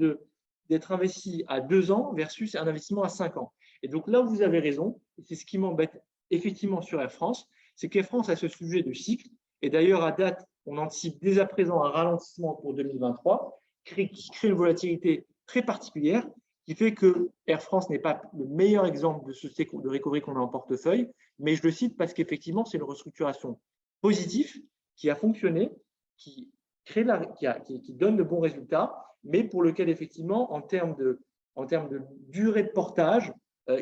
S5: d'être investis à 2 ans versus un investissement à 5 ans. Et donc là où vous avez raison, et c'est ce qui m'embête effectivement sur Air France, c'est qu'Air France a ce sujet de cycle. Et d'ailleurs, à date, on anticipe dès à présent un ralentissement pour 2023 qui crée une volatilité très particulière qui fait que Air France n'est pas le meilleur exemple de société de recovery qu'on a en portefeuille, mais je le cite parce qu'effectivement, c'est une restructuration positive qui a fonctionné, qui donne de bons résultats, mais pour lequel, effectivement, en termes de durée de portage,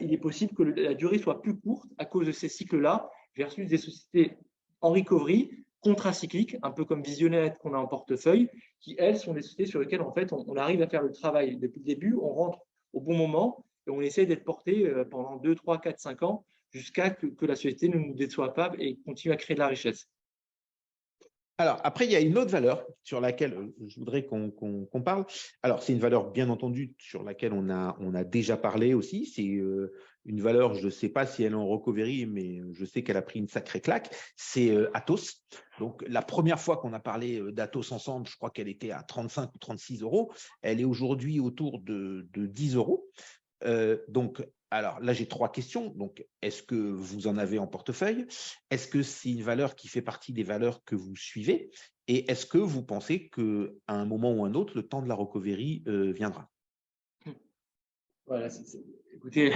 S5: il est possible que la durée soit plus courte à cause de ces cycles-là versus des sociétés en recovery, contracycliques, un peu comme Visionet qu'on a en portefeuille, qui, elles, sont des sociétés sur lesquelles, en fait, on arrive à faire le travail depuis le début, on rentre au bon moment et on essaie d'être porté pendant 2, 3, 4, 5 ans jusqu'à que la société ne nous déçoive pas et continue à créer de la richesse.
S6: Alors, après, il y a une autre valeur sur laquelle je voudrais qu'on parle. Alors, c'est une valeur, bien entendu, sur laquelle on a déjà parlé aussi. C'est une valeur, je ne sais pas si elle est en recovery, mais je sais qu'elle a pris une sacrée claque. C'est Atos. Donc, la première fois qu'on a parlé d'Atos ensemble, je crois qu'elle était à 35 ou 36 euros. Elle est aujourd'hui autour de 10 euros. Donc, alors là, j'ai 3 questions. Donc, est-ce que vous en avez en portefeuille? Est-ce que c'est une valeur qui fait partie des valeurs que vous suivez? Et est-ce que vous pensez qu'à un moment ou un autre, le temps de la recovery viendra?
S5: Voilà, écoutez,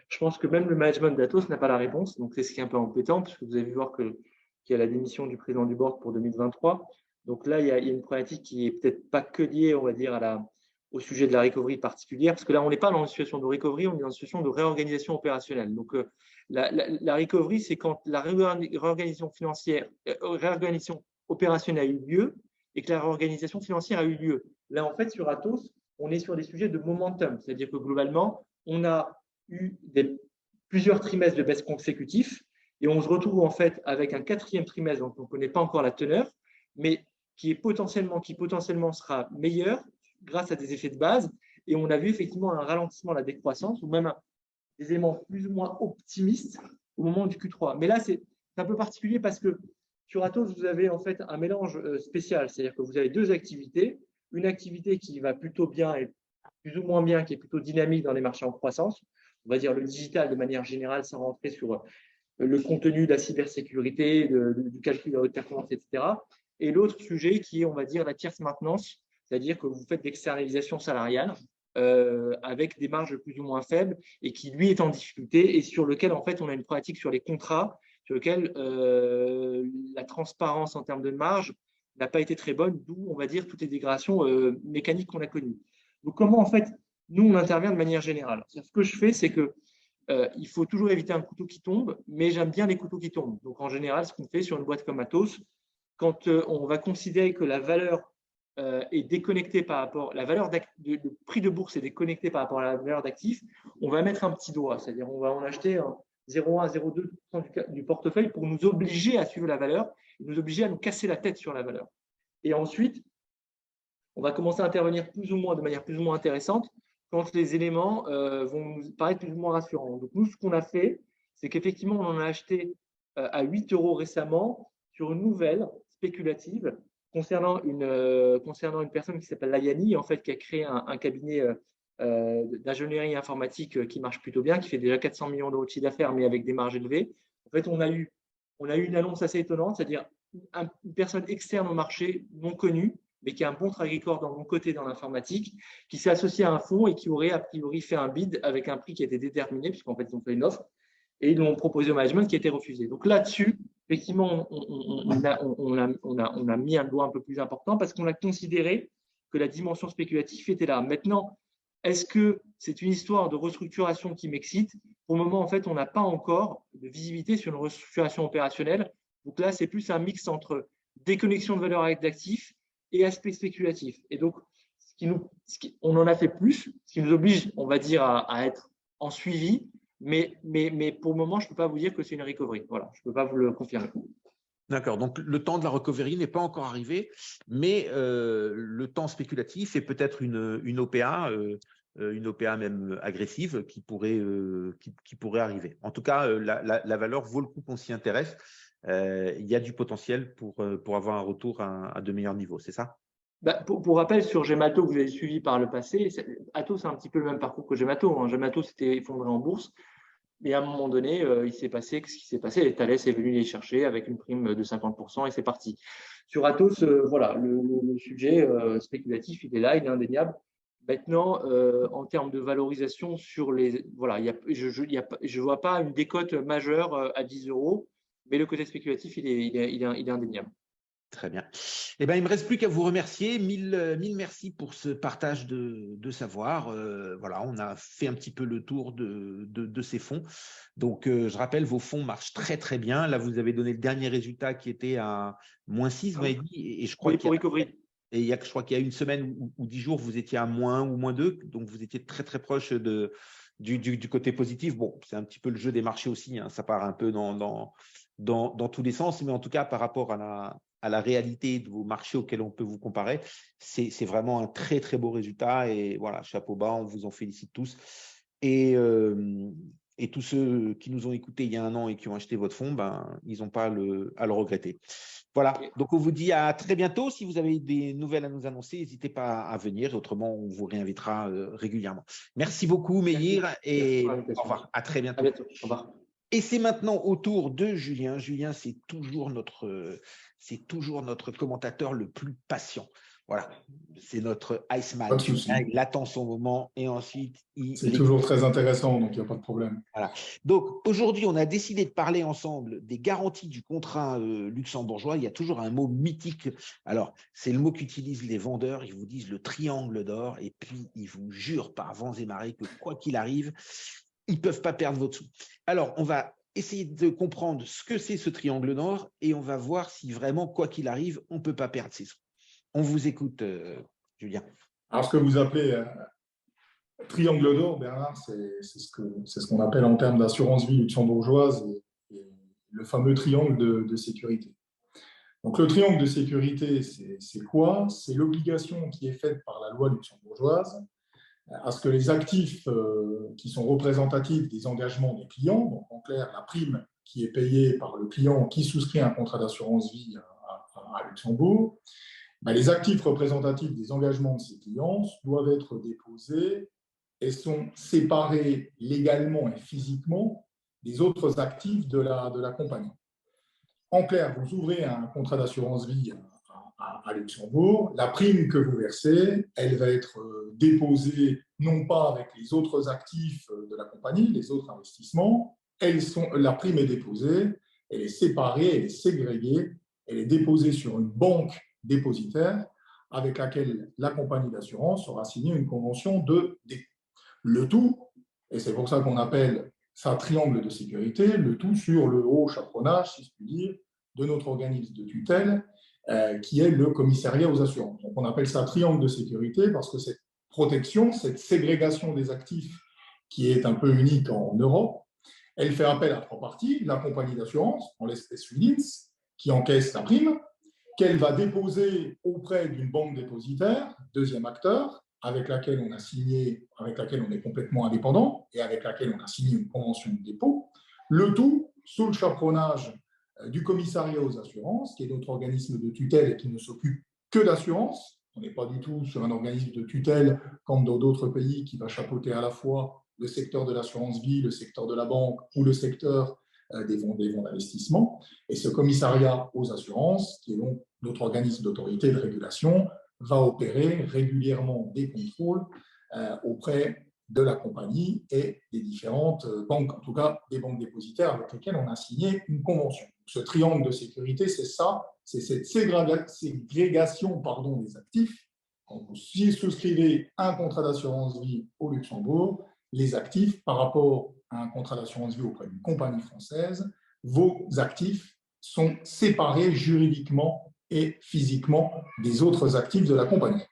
S5: je pense que même le management d'Atos n'a pas la réponse. Donc, c'est ce qui est un peu embêtant, puisque vous avez vu voir qu'il y a la démission du président du board pour 2023. Donc là, il y a une problématique qui est peut-être pas que liée, on va dire, au sujet de la recovery particulière, parce que là, on n'est pas dans une situation de recovery, on est dans une situation de réorganisation opérationnelle. Donc, la recovery, c'est quand la réorganisation opérationnelle a eu lieu et que la réorganisation financière a eu lieu. Là, en fait, sur Atos, on est sur des sujets de momentum, c'est-à-dire que globalement, on a eu plusieurs trimestres de baisse consécutifs et on se retrouve en fait avec un 4e trimestre dont on ne connaît pas encore la teneur, mais qui potentiellement sera meilleur grâce à des effets de base, et on a vu effectivement un ralentissement de la décroissance, ou même des éléments plus ou moins optimistes au moment du Q3. Mais là, c'est un peu particulier parce que sur Atos, vous avez en fait un mélange spécial, c'est-à-dire que vous avez 2 activités, une activité qui va plutôt bien et plus ou moins bien, qui est plutôt dynamique dans les marchés en croissance, on va dire, le digital de manière générale, sans rentrer sur le contenu de la cybersécurité, du calcul à haute performance, etc. Et l'autre sujet qui est, on va dire, la tierce maintenance, c'est-à-dire que vous faites l'externalisation salariale avec des marges plus ou moins faibles et qui, lui, est en difficulté et sur lequel, en fait, on a une pratique sur les contrats sur lequel la transparence en termes de marge n'a pas été très bonne, d'où, on va dire, toutes les dégradations mécaniques qu'on a connues. Donc, comment, en fait, nous, on intervient de manière générale. Ce que je fais, c'est que il faut toujours éviter un couteau qui tombe, mais j'aime bien les couteaux qui tombent. Donc, en général, ce qu'on fait sur une boîte comme Atos, quand on va considérer que la valeur est déconnectée par rapport, le prix de bourse est déconnecté par rapport à la valeur d'actif, on va mettre un petit doigt, c'est-à-dire on va en acheter 0,1 à 0,2% du portefeuille pour nous obliger à suivre la valeur, et nous obliger à nous casser la tête sur la valeur. Et ensuite, on va commencer à intervenir de manière plus ou moins intéressante quand les éléments vont nous paraître plus ou moins rassurants. Donc, nous, ce qu'on a fait, c'est qu'effectivement, on en a acheté à 8 € récemment sur une nouvelle spéculative concernant une personne qui s'appelle Layani, en fait, qui a créé un cabinet d'ingénierie informatique qui marche plutôt bien, qui fait déjà 400 millions d'euros de chiffre d'affaires, mais avec des marges élevées. En fait, on a eu une annonce assez étonnante, c'est-à-dire une personne externe au marché, non connue, mais qui a un bon track record dans mon côté dans l'informatique, qui s'est associé à un fonds et qui aurait a priori fait un bid avec un prix qui a été déterminé, puisqu'en fait, ils ont fait une offre, et ils l'ont proposé au management qui a été refusé. Donc là-dessus, effectivement, on a mis un doigt un peu plus important parce qu'on a considéré que la dimension spéculative était là. Maintenant, est-ce que c'est une histoire de restructuration qui m'excite? Pour le moment, en fait, on n'a pas encore de visibilité sur une restructuration opérationnelle. Donc là, c'est plus un mix entre déconnexion de valeur d'actifs et aspect spéculatif. Et donc, on en a fait plus, ce qui nous oblige, on va dire, à être en suivi, mais pour le moment, je ne peux pas vous dire que c'est une recovery. Voilà, je ne peux pas vous le confirmer.
S6: D'accord, donc le temps de la recovery n'est pas encore arrivé, mais le temps spéculatif est peut-être une OPA même agressive qui pourrait arriver. En tout cas, la valeur vaut le coup qu'on s'y intéresse. Il y a du potentiel pour avoir un retour à de meilleurs niveaux, c'est ça?
S5: Pour rappel, sur Gemalto, que vous avez suivi par le passé, Atos, c'est un petit peu le même parcours que Gemalto. Gemalto s'était effondré en bourse, mais à un moment donné, il s'est passé ce qui s'est passé. Et Thales est venu les chercher avec une prime de 50% et c'est parti. Sur Atos, voilà, le sujet spéculatif, il est là, il est indéniable. Maintenant, en termes de valorisation, je ne vois pas une décote majeure à 10 €, mais le côté spéculatif, il est indéniable.
S6: Très bien. Eh ben, il ne me reste plus qu'à vous remercier. Mille merci pour ce partage de savoir. Voilà, on a fait un petit peu le tour de ces fonds. Donc, je rappelle, vos fonds marchent très, très bien. Là, vous avez donné le dernier résultat qui était à -6, vous m'avez dit. Et je crois
S5: pour recovery.
S6: Et je crois qu'il y a une semaine ou 10 jours, vous étiez à -1 ou -2. Donc, vous étiez très, très proche du côté positif. Bon, c'est un petit peu le jeu des marchés aussi. Hein. Ça part un peu dans tous les sens. Mais en tout cas, par rapport à la réalité de vos marchés auxquels on peut vous comparer, c'est vraiment un très, très beau résultat. Et voilà, chapeau bas, on vous en félicite tous. Et tous ceux qui nous ont écoutés il y a 1 an et qui ont acheté votre fonds, ils n'ont pas à le regretter. Voilà, donc on vous dit à très bientôt. Si vous avez des nouvelles à nous annoncer, n'hésitez pas à venir. Autrement, on vous réinvitera régulièrement. Merci beaucoup, Meir. Et au revoir. À très bientôt.
S5: À bientôt. Au revoir.
S6: Et c'est maintenant au tour de Julien. Julien, c'est toujours notre commentateur le plus patient. Voilà, c'est notre Iceman. Il attend son moment et ensuite
S7: c'est toujours très intéressant, donc il n'y a pas de problème.
S6: Voilà. Donc aujourd'hui, on a décidé de parler ensemble des garanties du contrat luxembourgeois. Il y a toujours un mot mythique. Alors, c'est le mot qu'utilisent les vendeurs. Ils vous disent le triangle d'or et puis ils vous jurent par vents et marées que quoi qu'il arrive, ils ne peuvent pas perdre votre sou. Alors, on va essayer de comprendre ce que c'est ce triangle d'or et on va voir si vraiment, quoi qu'il arrive, on ne peut pas perdre ses sous. On vous écoute, Julien.
S7: Alors, ce que vous appelez triangle d'or, Bernard, c'est ce qu'on appelle en termes d'assurance vie luxembourgeoise et le fameux triangle de sécurité. Donc, le triangle de sécurité, c'est quoi? C'est l'obligation qui est faite par la loi luxembourgeoise à ce que les actifs qui sont représentatifs des engagements des clients, donc en clair, la prime qui est payée par le client qui souscrit un contrat d'assurance vie à Luxembourg, les actifs représentatifs des engagements de ces clients doivent être déposés elles sont séparées légalement et physiquement des autres actifs de la compagnie. En clair, vous ouvrez un contrat d'assurance vie à Luxembourg, la prime que vous versez, elle va être déposée non pas avec les autres actifs de la compagnie, les autres investissements, la prime est déposée, elle est séparée, elle est ségrégée, elle est déposée sur une banque dépositaire avec laquelle la compagnie d'assurance aura signé une convention de dépôt. Le tout, et c'est pour ça qu'on appelle ça triangle de sécurité, le tout sur le haut chaperonnage, si je puis dire, de notre organisme de tutelle, qui est le commissariat aux assurances. Donc on appelle ça triangle de sécurité parce que cette protection, cette ségrégation des actifs qui est un peu unique en Europe, elle fait appel à trois parties, la compagnie d'assurance, en l'espèce Willins, qui encaisse la prime, qu'elle va déposer auprès d'une banque dépositaire, deuxième acteur, avec laquelle on a signé, avec laquelle on est complètement indépendant et avec laquelle on a signé une convention de dépôt, le tout sous le chaperonnage du commissariat aux assurances, qui est notre organisme de tutelle et qui ne s'occupe que d'assurance. On n'est pas du tout sur un organisme de tutelle comme dans d'autres pays qui va chapeauter à la fois le secteur de l'assurance vie, le secteur de la banque ou le secteur des fonds d'investissement. Et ce commissariat aux assurances, qui est donc notre organisme d'autorité de régulation, va opérer régulièrement des contrôles auprès de la compagnie et des différentes banques, en tout cas des banques dépositaires avec lesquelles on a signé une convention. Ce triangle de sécurité, c'est ça, c'est cette ségrégation des actifs. Quand vous souscrivez un contrat d'assurance vie au Luxembourg, les actifs par rapport à un contrat d'assurance vie auprès d'une compagnie française, vos actifs sont séparés juridiquement et physiquement des autres actifs de la compagnie.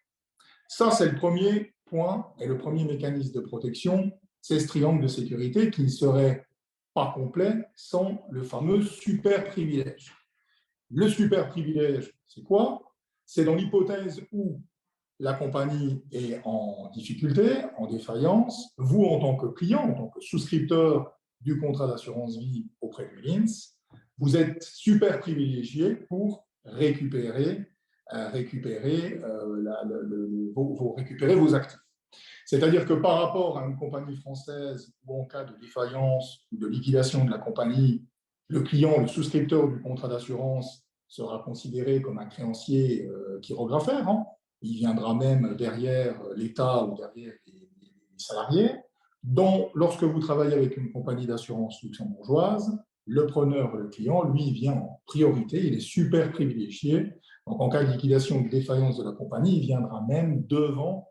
S7: Ça, c'est le premier point et le premier mécanisme de protection, c'est ce triangle de sécurité qui ne serait pas complet sans le fameux super privilège. Le super privilège, c'est quoi? C'est dans l'hypothèse où la compagnie est en difficulté, en défaillance, vous, en tant que client, en tant que souscripteur du contrat d'assurance vie auprès de Willins, vous êtes super privilégié pour récupérer vos actifs. C'est-à-dire que par rapport à une compagnie française ou en cas de défaillance ou de liquidation de la compagnie, le client, le souscripteur du contrat d'assurance sera considéré comme un créancier chirographaire. Il viendra même derrière l'État ou derrière les salariés. Lorsque vous travaillez avec une compagnie d'assurance luxembourgeoise, le preneur, le client, lui, vient en priorité, il est super privilégié. Donc, en cas de liquidation ou de défaillance de la compagnie, il viendra même devant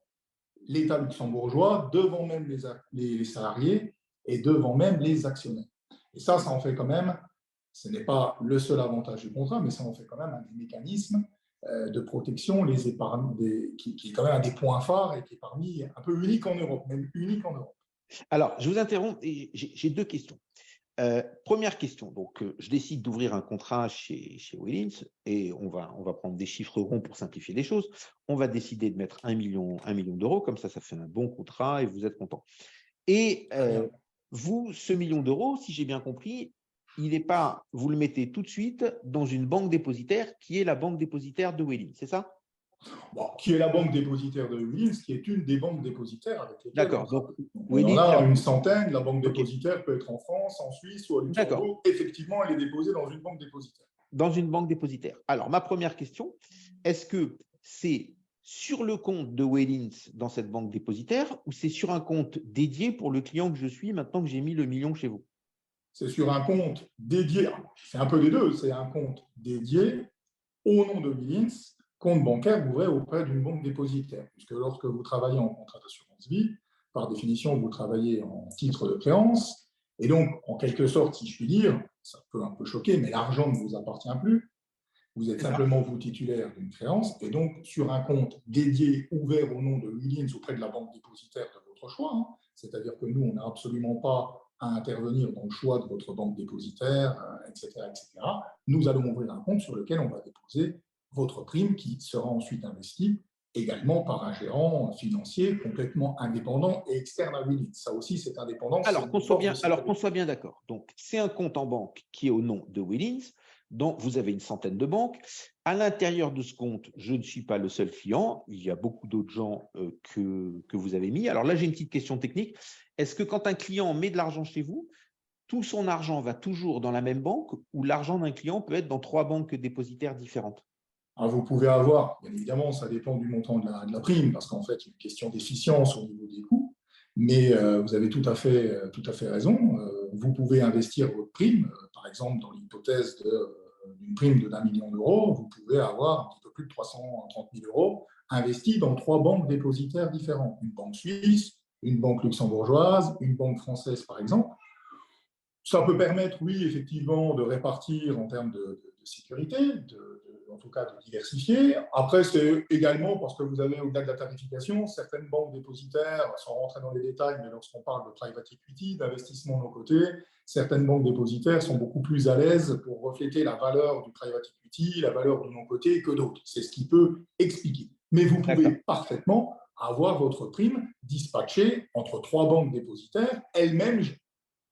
S7: l'État luxembourgeois, devant même les salariés et devant même les actionnaires. Et ça en fait quand même, ce n'est pas le seul avantage du contrat, mais ça en fait quand même un des mécanismes de protection, les épargnes, qui est quand même un des points phares et qui est parmi un peu unique en Europe, même unique en Europe.
S6: Alors, je vous interromps et j'ai deux questions. Première question, donc je décide d'ouvrir un contrat chez Willins et on va prendre des chiffres ronds pour simplifier les choses. On va décider de mettre 1 million d'euros, comme ça fait un bon contrat et vous êtes content. Et vous, ce million d'euros, si j'ai bien compris, vous le mettez tout de suite dans une banque dépositaire qui est la banque dépositaire de Willins, c'est ça?
S7: Qui est la banque dépositaire de Willins, qui est une des banques dépositaires avec lesquelles
S6: on
S7: en a une centaine. La banque dépositaire peut être en France, en Suisse ou à Luxembourg. Effectivement, elle est déposée dans une banque dépositaire.
S6: Dans une banque dépositaire. Alors, ma première question, est-ce que c'est sur le compte de Willins dans cette banque dépositaire ou c'est sur un compte dédié pour le client que je suis maintenant que j'ai mis le million chez vous?
S7: C'est sur un compte dédié, c'est un peu des deux, c'est un compte dédié au nom de Willins, compte bancaire ouvert auprès d'une banque dépositaire. Puisque lorsque vous travaillez en contrat d'assurance vie, par définition, vous travaillez en titre de créance. Et donc, en quelque sorte, si je puis dire, ça peut un peu choquer, mais l'argent ne vous appartient plus. Vous êtes simplement vous titulaire d'une créance. Et donc, sur un compte dédié ouvert au nom de Willins auprès de la banque dépositaire de votre choix, c'est-à-dire que nous, on n'a absolument pas à intervenir dans le choix de votre banque dépositaire, etc., etc. Nous allons ouvrir un compte sur lequel on va déposer votre prime qui sera ensuite investie également par un gérant financier complètement indépendant et externe à Willins. Ça aussi, c'est indépendant.
S6: Alors qu'on soit bien d'accord. Donc, c'est un compte en banque qui est au nom de Willins. Donc, vous avez une centaine de banques. À l'intérieur de ce compte, je ne suis pas le seul client. Il y a beaucoup d'autres gens que vous avez mis. Alors là, j'ai une petite question technique. Est-ce que quand un client met de l'argent chez vous, tout son argent va toujours dans la même banque ou l'argent d'un client peut être dans 3 banques dépositaires différentes?
S7: Alors, vous pouvez avoir, bien évidemment, ça dépend du montant de la prime, parce qu'en fait, il y a une question d'efficience au niveau des coûts, mais vous avez tout à fait raison. Vous pouvez investir votre prime, par exemple, dans l'hypothèse d'une prime de 1 million d'euros, vous pouvez avoir un petit peu plus de 330 000 euros investis dans 3 banques dépositaires différentes. Une banque suisse, une banque luxembourgeoise, une banque française, par exemple. Ça peut permettre, oui, effectivement, de répartir en termes de sécurité, en tout cas de diversifier. Après, c'est également parce que vous avez, au-delà de la tarification, certaines banques dépositaires, sans rentrer dans les détails, mais lorsqu'on parle de private equity, d'investissement de nos côtés, certaines banques dépositaires sont beaucoup plus à l'aise pour refléter la valeur du private equity, la valeur de non-côté que d'autres. C'est ce qui peut expliquer. Mais vous pouvez parfaitement avoir votre prime dispatchée entre 3 banques dépositaires, elles-mêmes,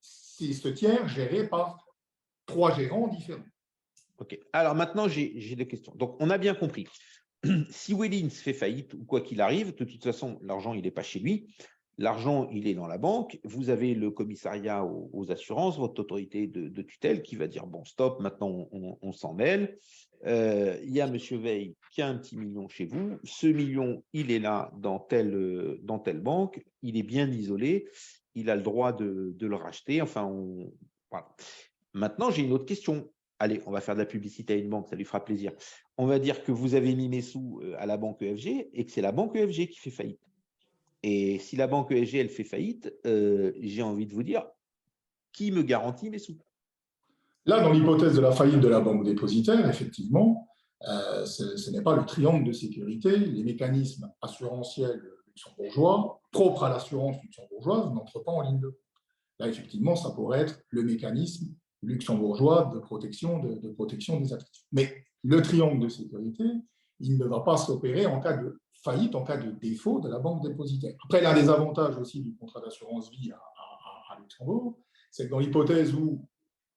S7: c'est ce tiers géré par 3 gérants différents.
S6: OK. Alors maintenant, j'ai des questions. Donc, on a bien compris. Si Wellins fait faillite ou quoi qu'il arrive, de toute façon, l'argent, il n'est pas chez lui. L'argent, il est dans la banque. Vous avez le commissariat aux assurances, votre autorité de tutelle qui va dire, bon, stop, maintenant, on s'en mêle. Il y a M. Veil qui a un petit million chez vous. Ce million, il est là dans telle banque. Il est bien isolé. Il a le droit de le racheter. Enfin, voilà. Maintenant, j'ai une autre question. Allez, on va faire de la publicité à une banque, ça lui fera plaisir. On va dire que vous avez mis mes sous à la banque EFG et que c'est la banque EFG qui fait faillite. Et si la banque EFG, elle fait faillite, j'ai envie de vous dire, qui me garantit mes sous?
S7: Là, dans l'hypothèse de la faillite de la banque dépositaire, effectivement, ce n'est pas le triangle de sécurité. Les mécanismes assurantiels luxembourgeois, propres à l'assurance luxembourgeoise, n'entrent pas en ligne de compte. Là, effectivement, ça pourrait être le mécanisme luxembourgeois de protection des actifs. Mais le triangle de sécurité, il ne va pas s'opérer en cas de faillite, en cas de défaut de la banque dépositaire. Après, l'un des avantages aussi du contrat d'assurance vie à Luxembourg, c'est que dans l'hypothèse où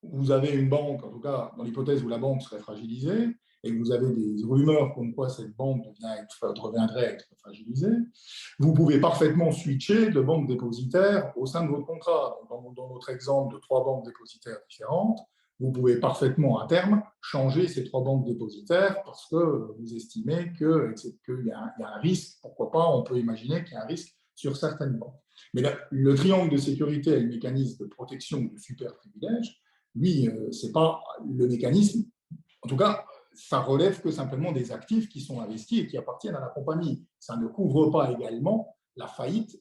S7: vous avez une banque, en tout cas dans l'hypothèse où la banque serait fragilisée, et que vous avez des rumeurs comme quoi cette banque reviendrait à être fragilisée, vous pouvez parfaitement switcher de banque dépositaire au sein de votre contrat. Donc, dans notre exemple de 3 banques dépositaires différentes, vous pouvez parfaitement à terme changer ces 3 banques dépositaires parce que vous estimez qu'il y a un risque. Pourquoi pas, on peut imaginer qu'il y a un risque sur certaines banques. Mais le triangle de sécurité et le mécanisme de protection de super privilège, lui, ce n'est pas le mécanisme. En tout cas, ça relève que simplement des actifs qui sont investis et qui appartiennent à la compagnie. Ça ne couvre pas également la faillite,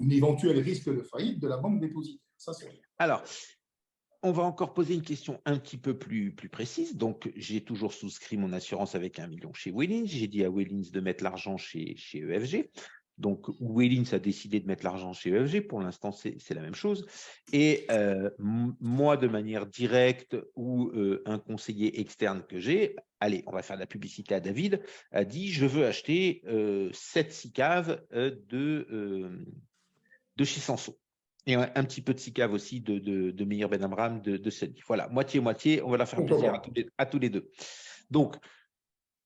S7: l'éventuel risque de faillite de la banque dépositaire. Ça, c'est vrai.
S6: Alors, on va encore poser une question un petit peu plus précise. Donc, j'ai toujours souscrit mon assurance avec 1 million chez Wellins. J'ai dit à Wellins de mettre l'argent chez EFG. Donc, Wellins a décidé de mettre l'argent chez EFG. Pour l'instant, c'est la même chose. Et moi, de manière directe ou un conseiller externe que j'ai, allez, on va faire de la publicité à David, a dit, je veux acheter 7 SICAV de chez Sanso. Et un petit peu de SICAV aussi de Meir Ben Amram de Sony. Voilà, moitié-moitié, on va la faire plaisir à tous les deux. Donc,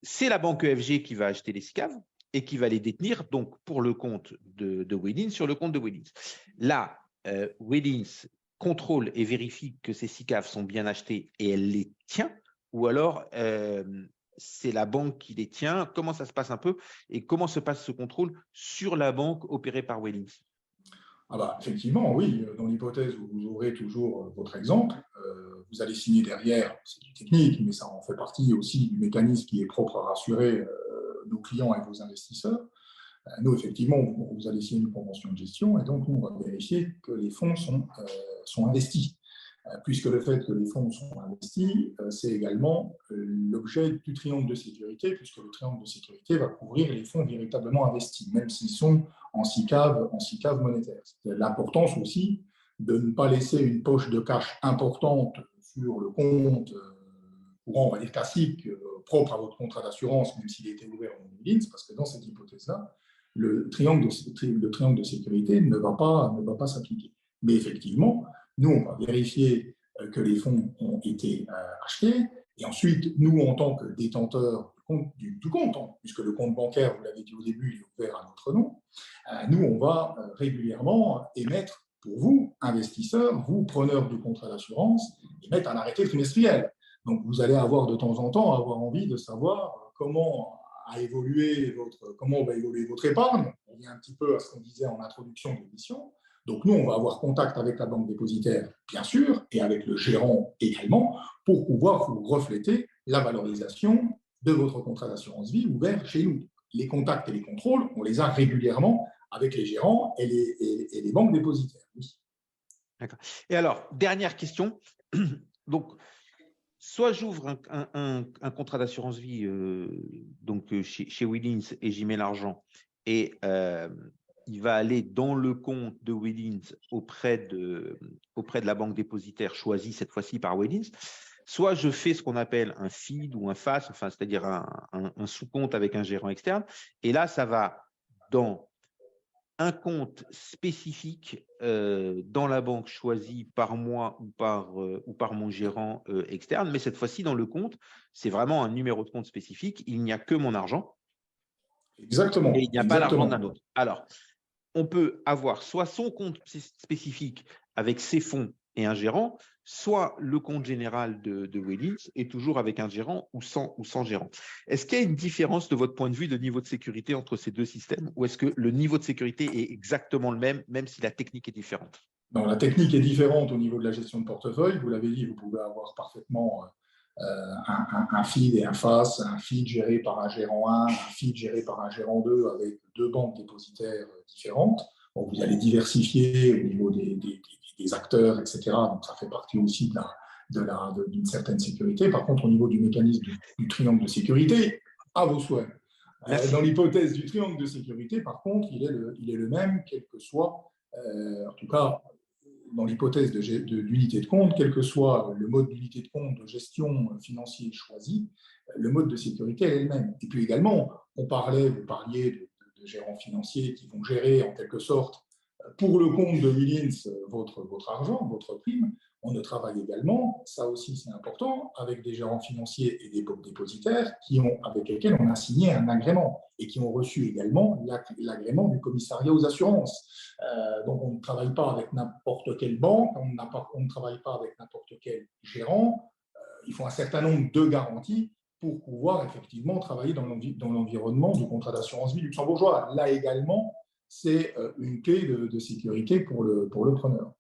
S6: c'est la banque EFG qui va acheter les SICAV et qui va les détenir donc pour le compte de Wellins sur le compte de Wellins. Là, Wellins contrôle et vérifie que ces SICAV sont bien achetés et elle les tient, ou alors c'est la banque qui les tient. Comment ça se passe un peu et comment se passe ce contrôle sur la banque opérée par Wellins?
S7: Ah bah, effectivement, oui. Dans l'hypothèse où vous aurez toujours votre exemple, vous allez signer derrière, c'est du technique, mais ça en fait partie aussi du mécanisme qui est propre à rassurer nos clients et vos investisseurs. Nous, effectivement, vous allez signer une convention de gestion et donc nous, on va vérifier que les fonds sont investis. Puisque le fait que les fonds sont investis, c'est également l'objet du triangle de sécurité, puisque le triangle de sécurité va couvrir les fonds véritablement investis, même s'ils sont en SICAV monétaire. C'est l'importance aussi de ne pas laisser une poche de cash importante sur le compte courant, on va dire classique, propre à votre contrat d'assurance, même s'il était ouvert en Wellins, parce que dans cette hypothèse-là, le triangle de sécurité ne va pas s'appliquer. Mais effectivement, nous, on va vérifier que les fonds ont été achetés Et ensuite, nous, en tant que détenteurs du compte, puisque le compte bancaire, vous l'avez dit au début, il est ouvert à notre nom, nous, on va régulièrement émettre pour vous, investisseurs, vous, preneurs du contrat d'assurance, émettre un arrêté trimestriel. Donc, vous allez avoir de temps en temps envie de savoir comment va évoluer votre épargne. On revient un petit peu à ce qu'on disait en introduction de l'émission. Donc, nous, on va avoir contact avec la banque dépositaire, bien sûr, et avec le gérant également, pour pouvoir vous refléter la valorisation de votre contrat d'assurance vie ouvert chez nous. Les contacts et les contrôles, on les a régulièrement avec les gérants et les banques dépositaires. Oui.
S6: D'accord. Et alors, dernière question. Donc, soit j'ouvre un contrat d'assurance vie chez Willins et j'y mets l'argent et il va aller dans le compte de Willins auprès de la banque dépositaire choisie cette fois-ci par Willins. Soit je fais ce qu'on appelle un feed ou un FAS, enfin, c'est-à-dire un sous-compte avec un gérant externe. Et là, ça va dans un compte spécifique dans la banque choisie par moi ou par mon gérant externe. Mais cette fois-ci, dans le compte, c'est vraiment un numéro de compte spécifique. Il n'y a que mon argent.
S7: Exactement.
S6: Et il n'y a pas l'argent d'un autre. Alors, on peut avoir soit son compte spécifique avec ses fonds et un gérant, soit le compte général de Willins est toujours avec un gérant ou sans gérant. Est-ce qu'il y a une différence de votre point de vue de niveau de sécurité entre ces deux systèmes ou est-ce que le niveau de sécurité est exactement le même si la technique est différente?
S7: Non, la technique est différente au niveau de la gestion de portefeuille. Vous l'avez dit, vous pouvez avoir parfaitement un feed et un FAS, un feed géré par un gérant 1, un feed géré par un gérant 2 avec deux banques dépositaires différentes. Donc, vous allez diversifier au niveau des acteurs, etc. Donc, ça fait partie aussi d'une certaine sécurité. Par contre, au niveau du mécanisme du triangle de sécurité, à vos souhaits. Dans l'hypothèse du triangle de sécurité, par contre, il est le même, quel que soit, en tout cas, dans l'hypothèse d'unité de compte, quel que soit le mode d'unité de compte de gestion financière choisi, le mode de sécurité est le même. Et puis également, vous parliez de gérants financiers qui vont gérer en quelque sorte pour le compte de Willins votre argent, votre prime. On ne travaille également, ça aussi c'est important, avec des gérants financiers et des banques dépositaires avec lesquels on a signé un agrément et qui ont reçu également l'agrément du commissariat aux assurances. Donc on ne travaille pas avec n'importe quelle banque, on ne travaille pas avec n'importe quel gérant. Il faut un certain nombre de garanties pour pouvoir effectivement travailler dans l'environnement du contrat d'assurance vie luxembourgeois. Là également, c'est une clé de sécurité pour le preneur.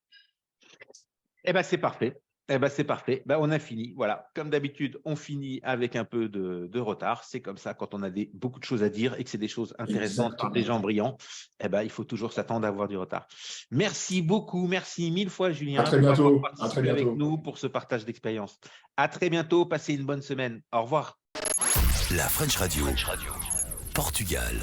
S6: Eh bien, c'est parfait. On a fini. Voilà. Comme d'habitude, on finit avec un peu de retard. C'est comme ça quand on a beaucoup de choses à dire et que c'est des choses intéressantes par des gens brillants. Il faut toujours s'attendre à avoir du retard. Merci beaucoup. Merci mille fois, Julien.
S7: À très bientôt.
S6: Avec nous pour ce partage d'expérience. À très bientôt. Passez une bonne semaine. Au revoir.
S8: La French Radio. Portugal.